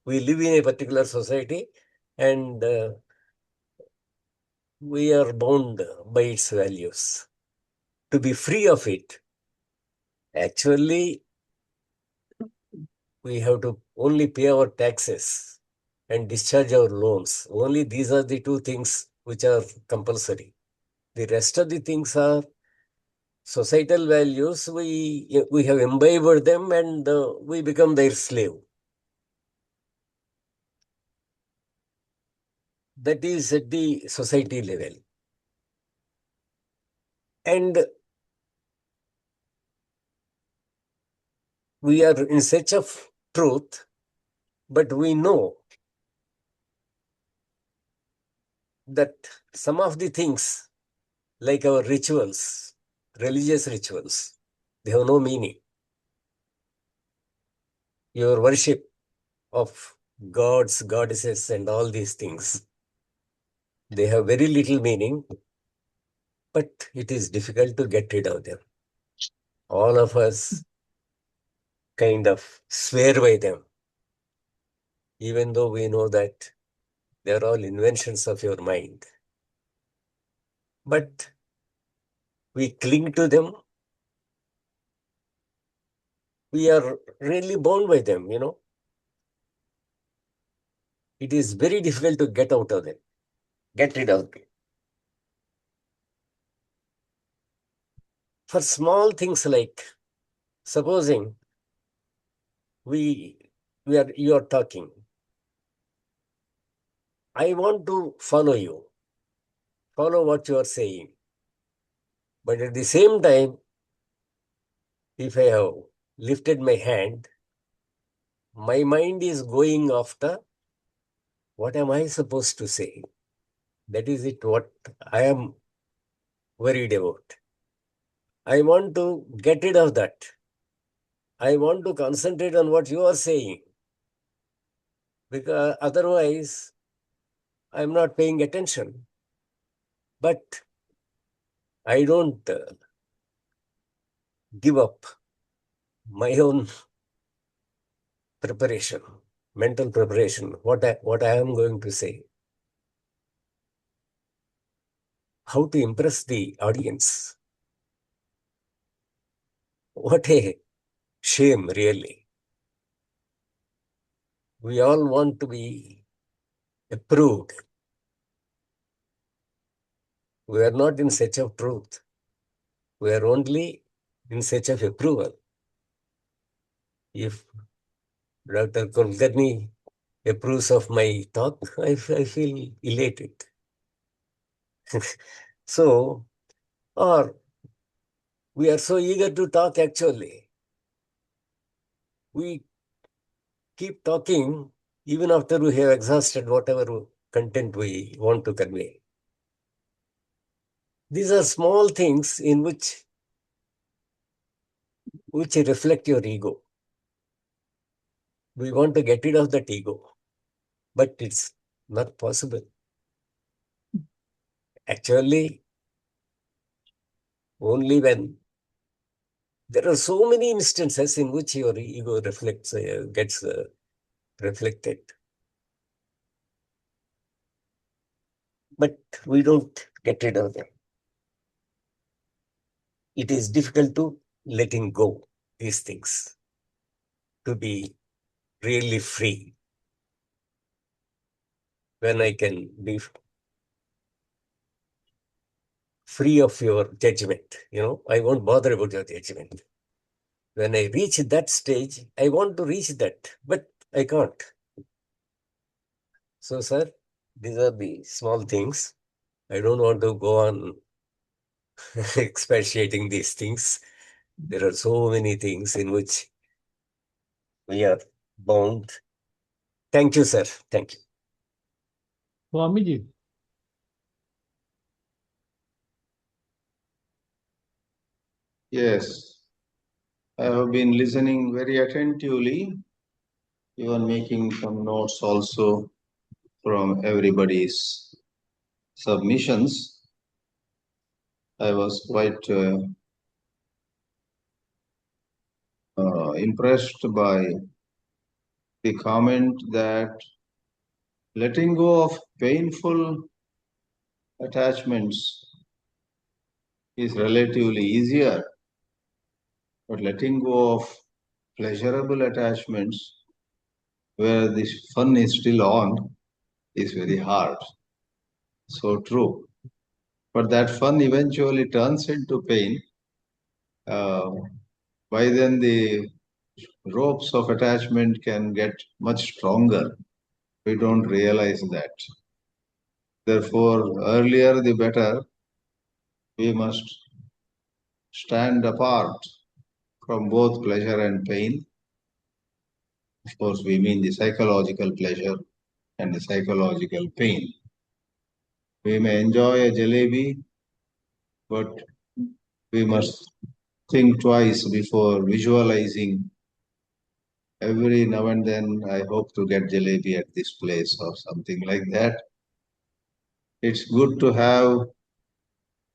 We live in a particular society, and we are bound by its values. To be free of it, actually, we have to only pay our taxes and discharge our loans. Only these are the two things which are compulsory. The rest of the things are societal values. We have imbibed them, and we become their slave. That is at the society level. And we are in search of truth, but we know that some of the things, like our rituals, religious rituals, they have no meaning. Your worship of gods, goddesses, and all these things, they have very little meaning, but it is difficult to get rid of them. All of us kind of swear by them, even though we know that they are all inventions of your mind. But we cling to them. We are really bound by them, It is very difficult to get out of them, get rid of them. For small things like, supposing you are talking. I want to follow you, follow what you are saying. But at the same time, if I have lifted my hand, my mind is going after what am I supposed to say? That is it, what I am worried about. I want to get rid of that. I want to concentrate on what you are saying, because otherwise I am not paying attention. But I don't give up my own preparation, mental preparation, what I am going to say. How to impress the audience. What a shame, really. We all want to be approved. We are not in search of truth. We are only in search of approval. If Dr. Kulkarni approves of my talk, I feel elated. So, or we are so eager to talk actually. We keep talking even after we have exhausted whatever content we want to convey. These are small things in which reflect your ego. We want to get rid of that ego, but it's not possible. Actually, only when there are so many instances in which your ego gets reflected. But we don't get rid of them. It is difficult to letting go these things, to be really free. When I can be free of your judgment, I won't bother about your judgment. When I reach that stage, I want to reach that, but I can't. So, sir, these are the small things. I don't want to go on expatiating these things. There are so many things in which we are bound. Thank you, sir. Thank you. Swamiji, Yes, I have been listening very attentively, even making some notes also from everybody's submissions. I was quite impressed by the comment that letting go of painful attachments is relatively easier, but letting go of pleasurable attachments where the fun is still on is very hard. So true. But that fun eventually turns into pain. By then the ropes of attachment can get much stronger. We don't realize that. Therefore, earlier the better. We must stand apart from both pleasure and pain. Of course, we mean the psychological pleasure and the psychological pain. We may enjoy a jalebi, but we must think twice before visualizing. Every now and then, I hope to get jalebi at this place or something like that. It's good to have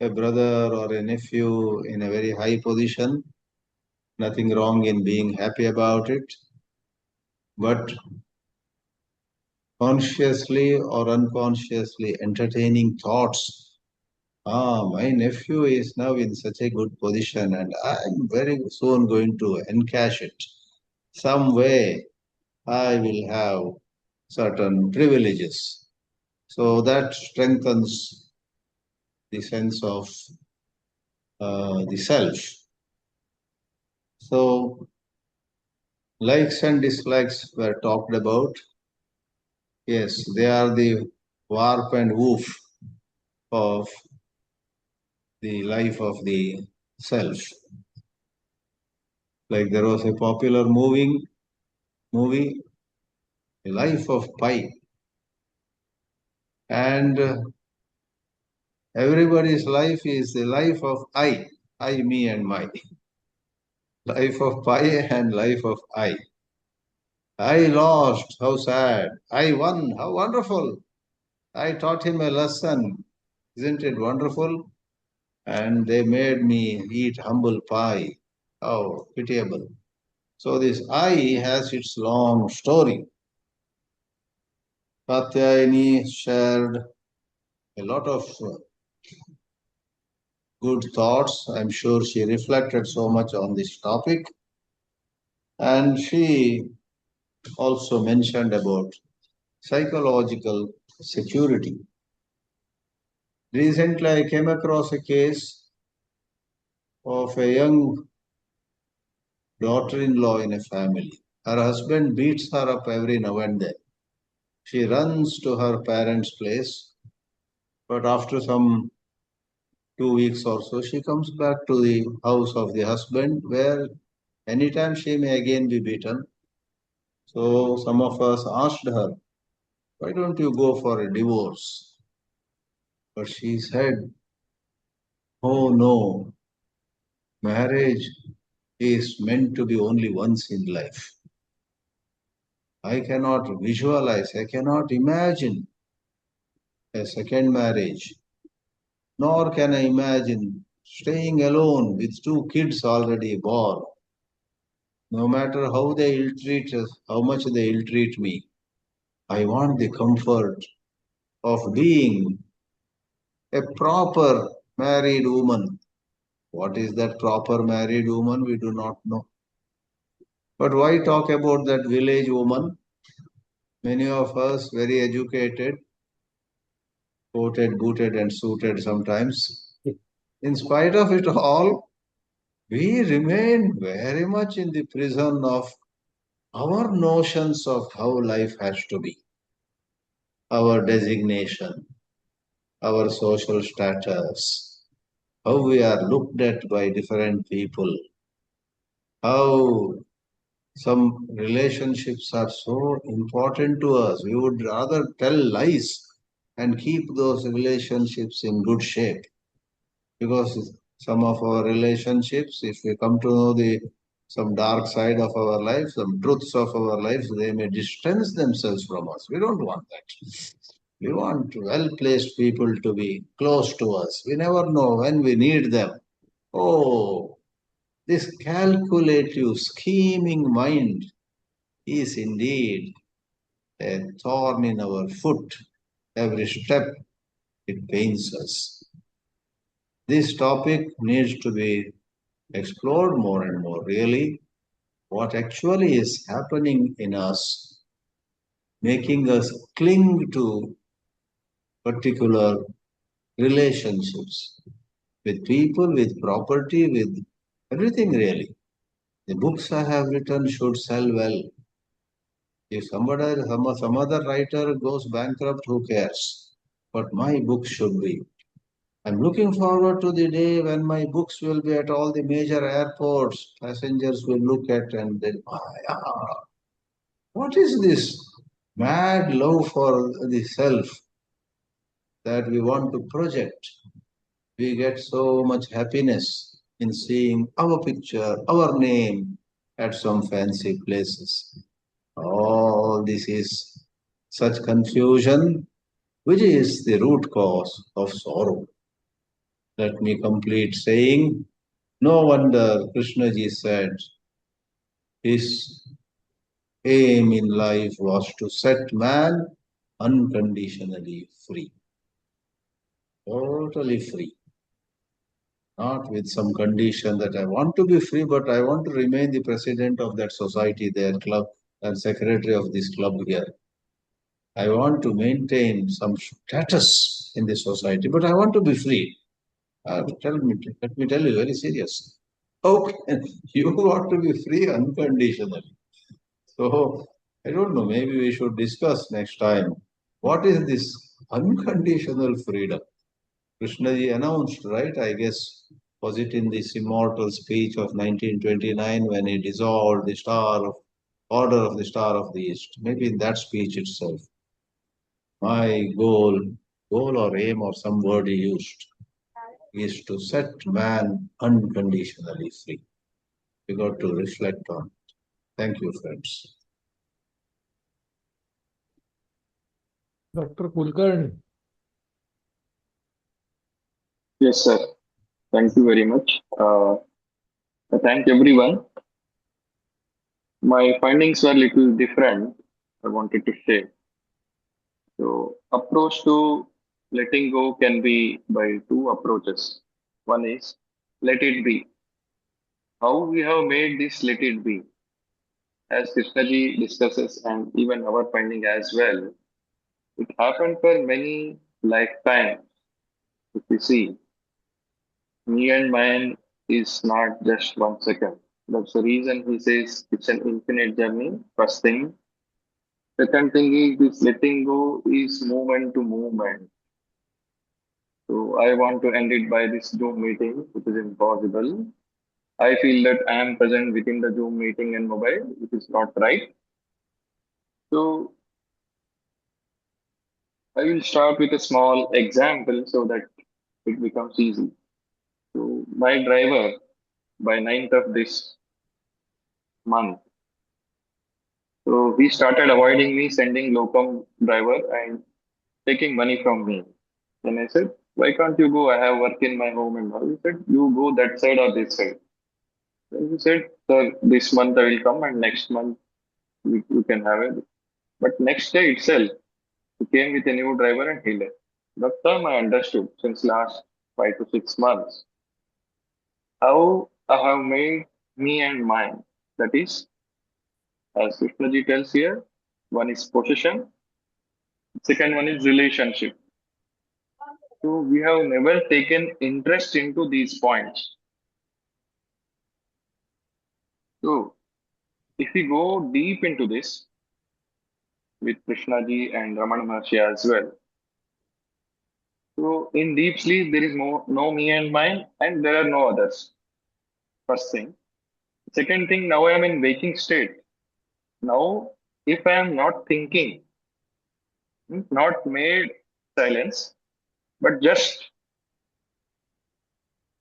a brother or a nephew in a very high position. Nothing wrong in being happy about it. But consciously or unconsciously entertaining thoughts, my nephew is now in such a good position and I'm very soon going to encash it. Some way I will have certain privileges. So that strengthens the sense of the self. So likes and dislikes were talked about. Yes, they are the warp and woof of the life of the self. Like there was a popular movie, The Life of Pi. And Everybody's life is the life of I, me and my. Life of pi and life of I. I lost, how sad. I won, how wonderful. I taught him a lesson. Isn't it wonderful? And they made me eat humble pie. How pitiable. So this I has its long story. Katyayani shared a lot of good thoughts. I'm sure she reflected so much on this topic. And she also mentioned about psychological security. Recently, I came across a case of a young daughter-in-law in a family. Her husband beats her up every now and then. She runs to her parents' place, but after some 2 weeks or so, she comes back to the house of the husband, where anytime she may again be beaten. So some of us asked her, why don't you go for a divorce? But she said, oh no, marriage is meant to be only once in life. I cannot visualize, I cannot imagine a second marriage, nor can I imagine staying alone with 2 kids already born. No matter how they ill-treat us, how much they ill-treat me, I want the comfort of being a proper married woman. What is that proper married woman? We do not know. But why talk about that village woman? Many of us, very educated, coated, booted, and suited sometimes. In spite of it all, we remain very much in the prison of our notions of how life has to be, our designation, our social status, how we are looked at by different people, how some relationships are so important to us. We would rather tell lies and keep those relationships in good shape, because some of our relationships, if we come to know the some dark side of our life, some truths of our lives, they may distance themselves from us. We don't want that. We want well-placed people to be close to us. We never know when we need them. Oh, this calculative, scheming mind is indeed a thorn in our foot. Every step it pains us. This topic needs to be explored more and more. Really, what actually is happening in us, making us cling to particular relationships with people, with property, with everything really. The books I have written should sell well. If some other writer goes bankrupt, who cares? But my book should be. I'm looking forward to the day when my books will be at all the major airports. Passengers will look at and then, what is this mad love for the self that we want to project? We get so much happiness in seeing our picture, our name at some fancy places. All this is such confusion, which is the root cause of sorrow. Let me complete saying, no wonder Krishnaji said his aim in life was to set man unconditionally free. Totally free. Not with some condition that I want to be free, but I want to remain the president of that society, their club, and secretary of this club here. I want to maintain some status in the society, but I want to be free. Let me tell you very serious. Okay, you want to be free unconditionally. So I don't know, maybe we should discuss next time. What is this unconditional freedom? Krishnaji announced, right? I guess, was it in this immortal speech of 1929 when he dissolved the order of the Star of the East? Maybe in that speech itself. My goal goal or aim or some word he used is to set man unconditionally free. We got to reflect on it. Thank you, friends. Dr. Kulkarni. Yes, sir. Thank you very much. I thank everyone. My findings were a little different. I wanted to share. So, approach to letting go can be by two approaches. One is let it be. How we have made this let it be, as Krishnaji discusses, and even our finding as well. It happened for many lifetimes. If you see, me and mine is not just 1 second. That's the reason he says it's an infinite journey. First thing. Second thing is this letting go is movement to movement. So I want to end it by this Zoom meeting, which is impossible. I feel that I am present within the Zoom meeting and mobile, which is not right. So I will start with a small example so that it becomes easy. So my driver by 9th of this month. So he started avoiding me, sending locum driver and taking money from me. Then I said, why can't you go? I have work in my home and all. He said, you go that side or this side. Then he said, sir, this month I will come and next month you can have it. But next day itself, he came with a new driver and he left. That time I understood since last 5 to 6 months how I have made me and mine. That is, as Krishnaji tells here, one is possession, second one is relationship. So we have never taken interest into these points. So if we go deep into this with Krishnaji and Ramana Maharshi as well. So in deep sleep, there is no me and mine, and there are no others. First thing. Second thing, now I am in waking state. Now, if I am not thinking, not made silence, but just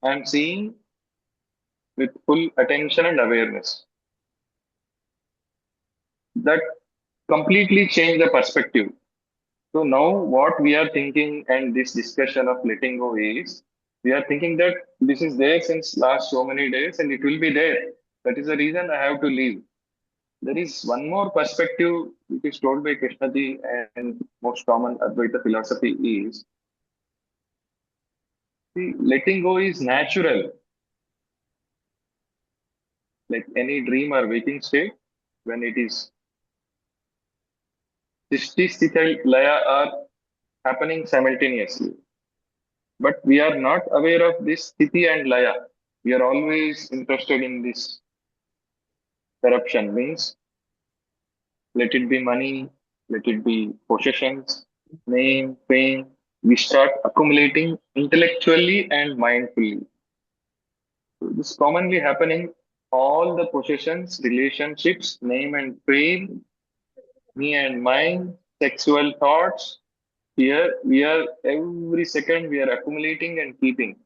I am seeing with full attention and awareness. That completely changed the perspective. So now what we are thinking and this discussion of letting go is, we are thinking that this is there since last so many days and it will be there. That is the reason I have to leave. There is one more perspective which is told by Krishnaji and most common Advaita philosophy is, see, letting go is natural. Like any dream or waking state, when it is Srishti, Sthiti, Laya are happening simultaneously. But we are not aware of this Sthiti and Laya. We are always interested in this corruption, means let it be money, let it be possessions, name, fame. We start accumulating intellectually and mindfully. So this is commonly happening. All the possessions, relationships, name and fame, me and mine, sexual thoughts. Here we are every second we are accumulating and keeping.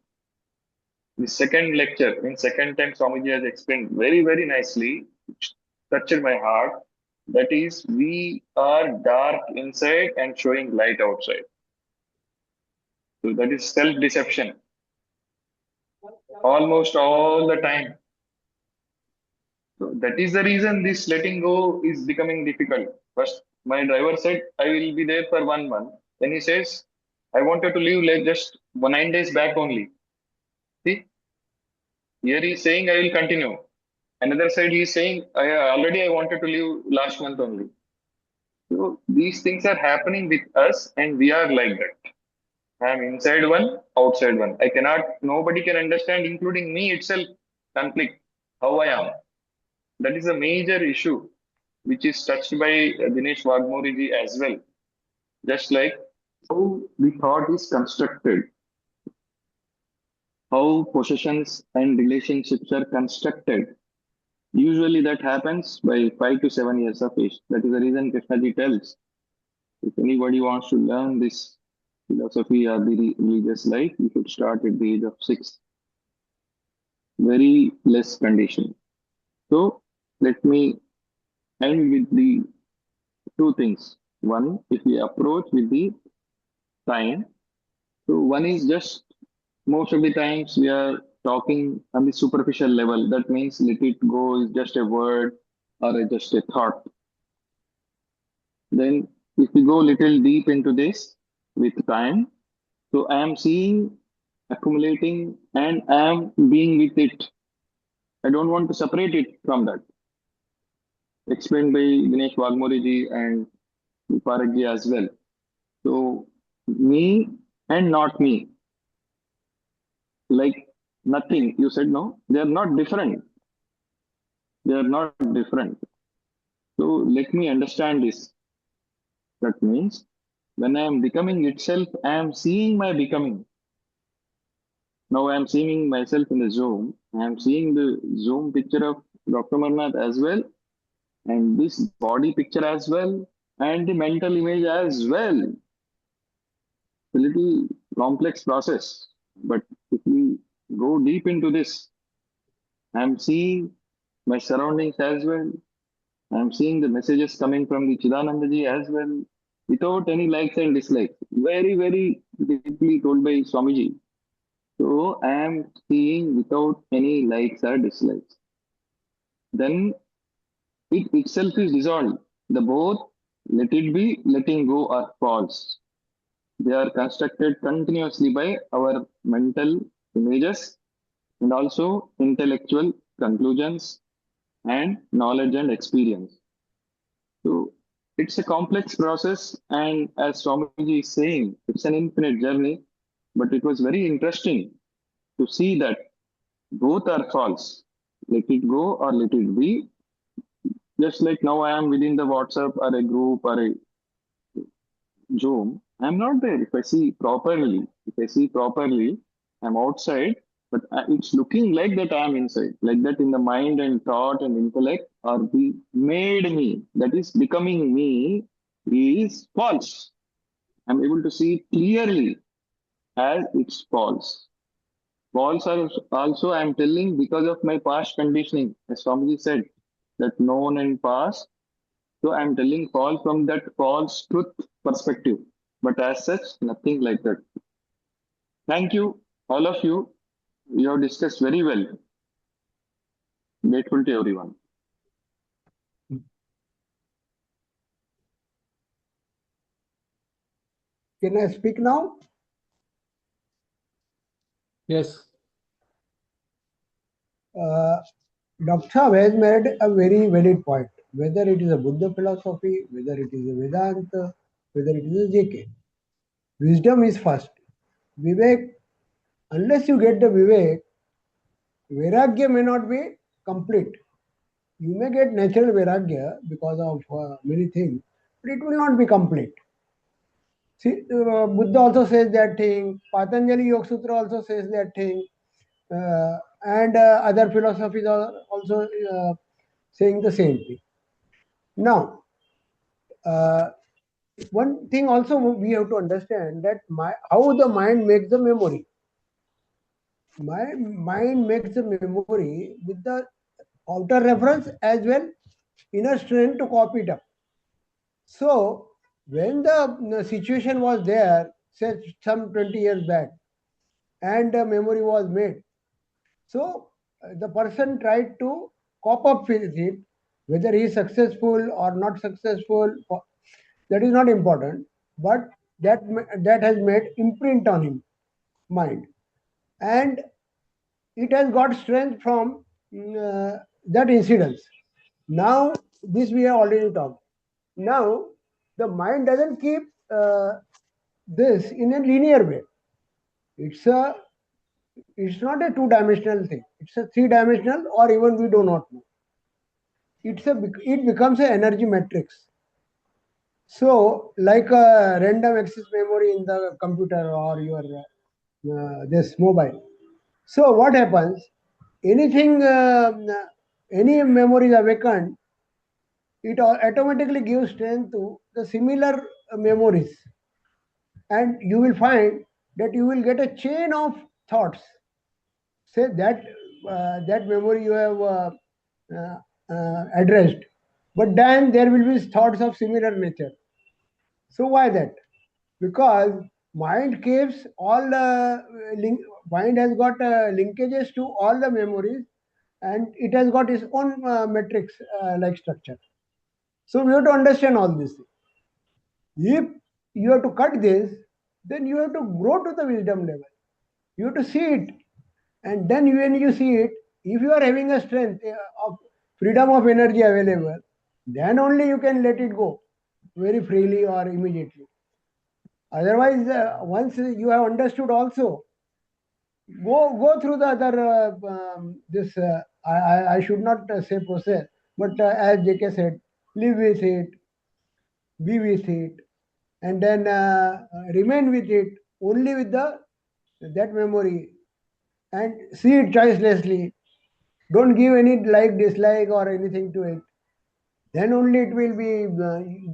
The second lecture, in second time, Swamiji has explained very, very nicely, which touched my heart. That is, we are dark inside and showing light outside. So that is self-deception. Almost all the time. So that is the reason this letting go is becoming difficult. First, my driver said, I will be there for 1 month. Then he says, I wanted to leave like just 9 days back only. See, here he is saying, I will continue. Another side, he is saying, I wanted to leave last month only. So these things are happening with us, and we are like that. I am inside one, outside one. I cannot, nobody can understand, including me itself, conflict, how I am. That is a major issue, which is touched by Dinesh Waghmare ji as well. Just like how the thought is constructed, how possessions and relationships are constructed. Usually that happens by 5 to 7 years of age. That is the reason Krishnaji tells, if anybody wants to learn this philosophy or the religious life, you should start at the age of 6. Very less condition. So let me end with the two things. One, if we approach with the time, so one is just most of the times we are talking on the superficial level. That means let it go is just a word or just a thought. Then if we go little deep into this with time, so I am seeing, accumulating, and I am being with it. I don't want to separate it from that. Explained by Dinesh Waghmare ji and Parekh ji as well. So me and not me, like nothing. You said no, they are not different. They are not different. So let me understand this. That means when I am becoming itself, I am seeing my becoming. Now I am seeing myself in the Zoom. I am seeing the Zoom picture of Dr. Amarnath as well, and this body picture as well, and the mental image as well. A little complex process, but if we go deep into this, I am seeing my surroundings as well. I am seeing the messages coming from the Chidanandji as well, without any likes and dislikes. Very, very deeply told by Swamiji. So I am seeing without any likes or dislikes. Then it itself is dissolved. The both, let it be, letting go are false. They are constructed continuously by our mental images and also intellectual conclusions and knowledge and experience. So it's a complex process, and as Swamiji is saying, it's an infinite journey. But it was very interesting to see that both are false. Let it go or let it be. Just like now I am within the WhatsApp or a group or a Zoom, I'm not there. If I see properly, I'm outside, but it's looking like that I'm inside. Like that in the mind and thought and intellect are be made me. That is becoming me is false. I'm able to see it clearly as it's false. False are also I'm telling because of my past conditioning, as Swamiji said, that known and past. So I'm telling false from that false truth perspective. But as such, nothing like that. Thank you, all of you. You have discussed very well. Grateful to everyone. Can I speak now? Yes. Dr. has made a very valid point. Whether it is a Buddha philosophy, whether it is a Vedanta, whether it is a JK. Wisdom is first. Vivek, unless you get the Vivek, Vairagya may not be complete. You may get natural Vairagya because of many things, but it will not be complete. See, Buddha also says that thing, Patanjali Yoga Sutra also says that thing, and other philosophies are also saying the same thing. Now, one thing also we have to understand that how the mind makes the memory. My mind makes the memory with the outer reference as well inner strength to copy it up. So when the situation was there, say some 20 years back, and the memory was made, so the person tried to cop up with it, whether he is successful or not successful, that is not important, but that has made imprint on him mind, and it has got strength from that incidence. Now this we have already talked. Now the mind doesn't keep this in a linear way. It's not a two-dimensional thing. It's a three-dimensional, or even we do not know. It becomes an energy matrix. So, like a random access memory in the computer or your this mobile. So, what happens? Anything, any memory is awakened, it automatically gives strength to the similar memories. and you will find that you will get a chain of thoughts. Say that that memory you have addressed, but then there will be thoughts of similar nature. So why that? Because mind keeps all the mind has got linkages to all the memories, and it has got its own matrix like structure. So we have to understand all this. If you have to cut this, then you have to grow to the wisdom level. You have to see it, and then when you see it, if you are having a strength of freedom of energy available, then only you can let it go very freely or immediately. Otherwise, once you have understood also, go through the other this I should not say process, but as JK said, live with it, be with it, and then remain with it only with the that memory, and see it choicelessly. Don't give any like, dislike, or anything to it. Then only it will be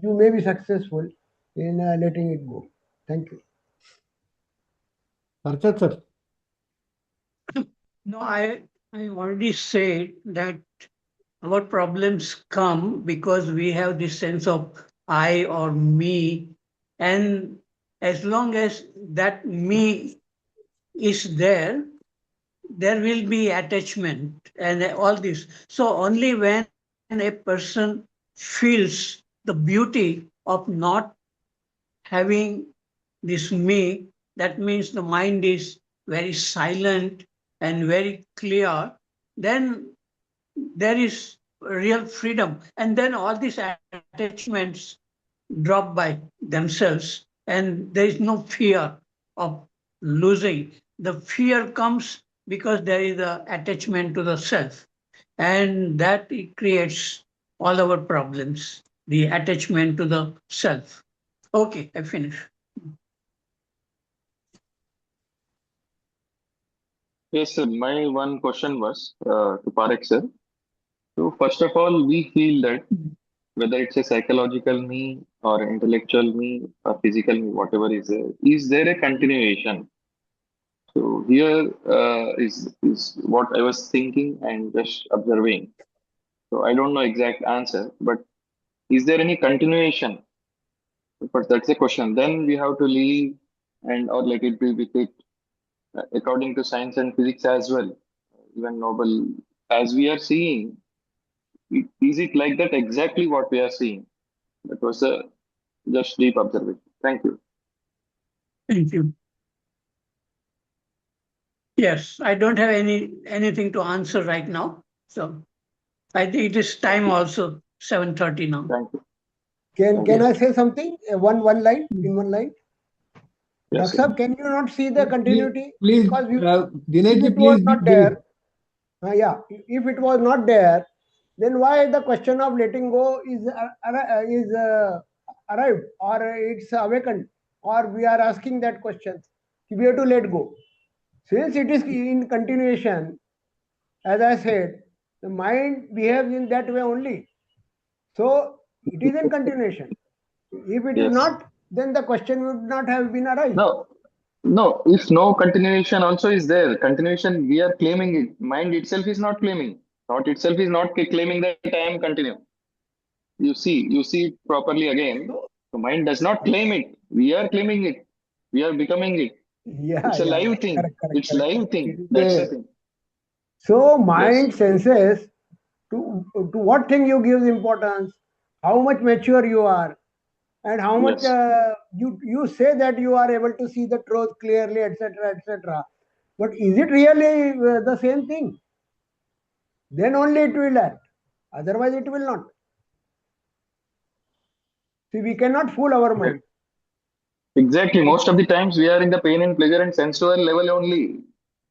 you may be successful in letting it go. Thank you. Harshad sir. No, I already said that our problems come because we have this sense of I or me. And as long as that me is there, there will be attachment and all this. So only when a person feels the beauty of not having this me, that means the mind is very silent and very clear, then there is real freedom. And then all these attachments drop by themselves, and there is no fear of losing. The fear comes because there is the attachment to the self, and that it creates all our problems, the attachment to the self. Okay, I finish. Yes, sir. My one question was to Parekh, sir. So, first of all, we feel that whether it's a psychological me or intellectual me or physical me, whatever is there a continuation? So, here is what I was thinking and just observing. So, I don't know exact answer, but is there any continuation? But that's the question. Then we have to leave and or let it be with it according to science and physics as well. Even Nobel, as we are seeing, is it like that exactly what we are seeing? That was a just deep observation. Thank you. Thank you. Yes, I don't have anything to answer right now. So I think it is time also 7:30 now. Thank you. Can I say something? One line in one line. Yes, Dr. sir. Sahab, can you not see the continuity? Please, Because if Dinesh ji, it was please be not brief. there, yeah, if it was not there, then why the question of letting go is arrived, or it's awakened, or we are asking that question? We have to let go. Since it is in continuation, as I said, the mind behaves in that way only. So it is in continuation. If it is Yes. not, then the question would not have been arise. No, no. If no continuation also is there, continuation we are claiming it. Mind itself is not claiming. Thought itself is not claiming that I am continue. You see it properly again. So, The mind does not claim it. We are claiming it. We are becoming it. yeah, It's a yeah, live thing. correct, correct, It's correct, live correct. thing. It is That's the a thing. So Yes. mind senses to what thing you give importance, how much mature you are, and how much Yes. you say that you are able to see the truth clearly, etc., etc. But is it really the same thing? Then only it will act. Otherwise, it will not. See, we cannot fool our mind. Exactly. Most of the times we are in the pain and pleasure and sensual level only.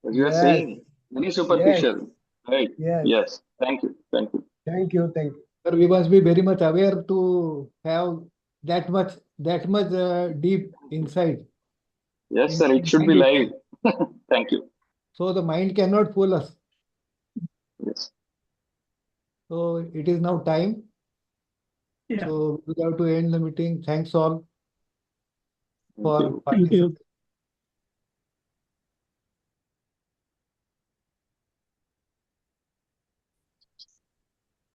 As you are Yes, saying, very yes, superficial. Right. yes. Yes. Thank you. Thank you. Thank you, thank you. Sir, we must be very much aware to have that much deep insight. Yes, sir. It should be Mind it. live. Thank you. So the mind cannot fool us. Yes. So it is now time. Yeah. So we have to end the meeting. Thanks all. for you. Thank you. participating.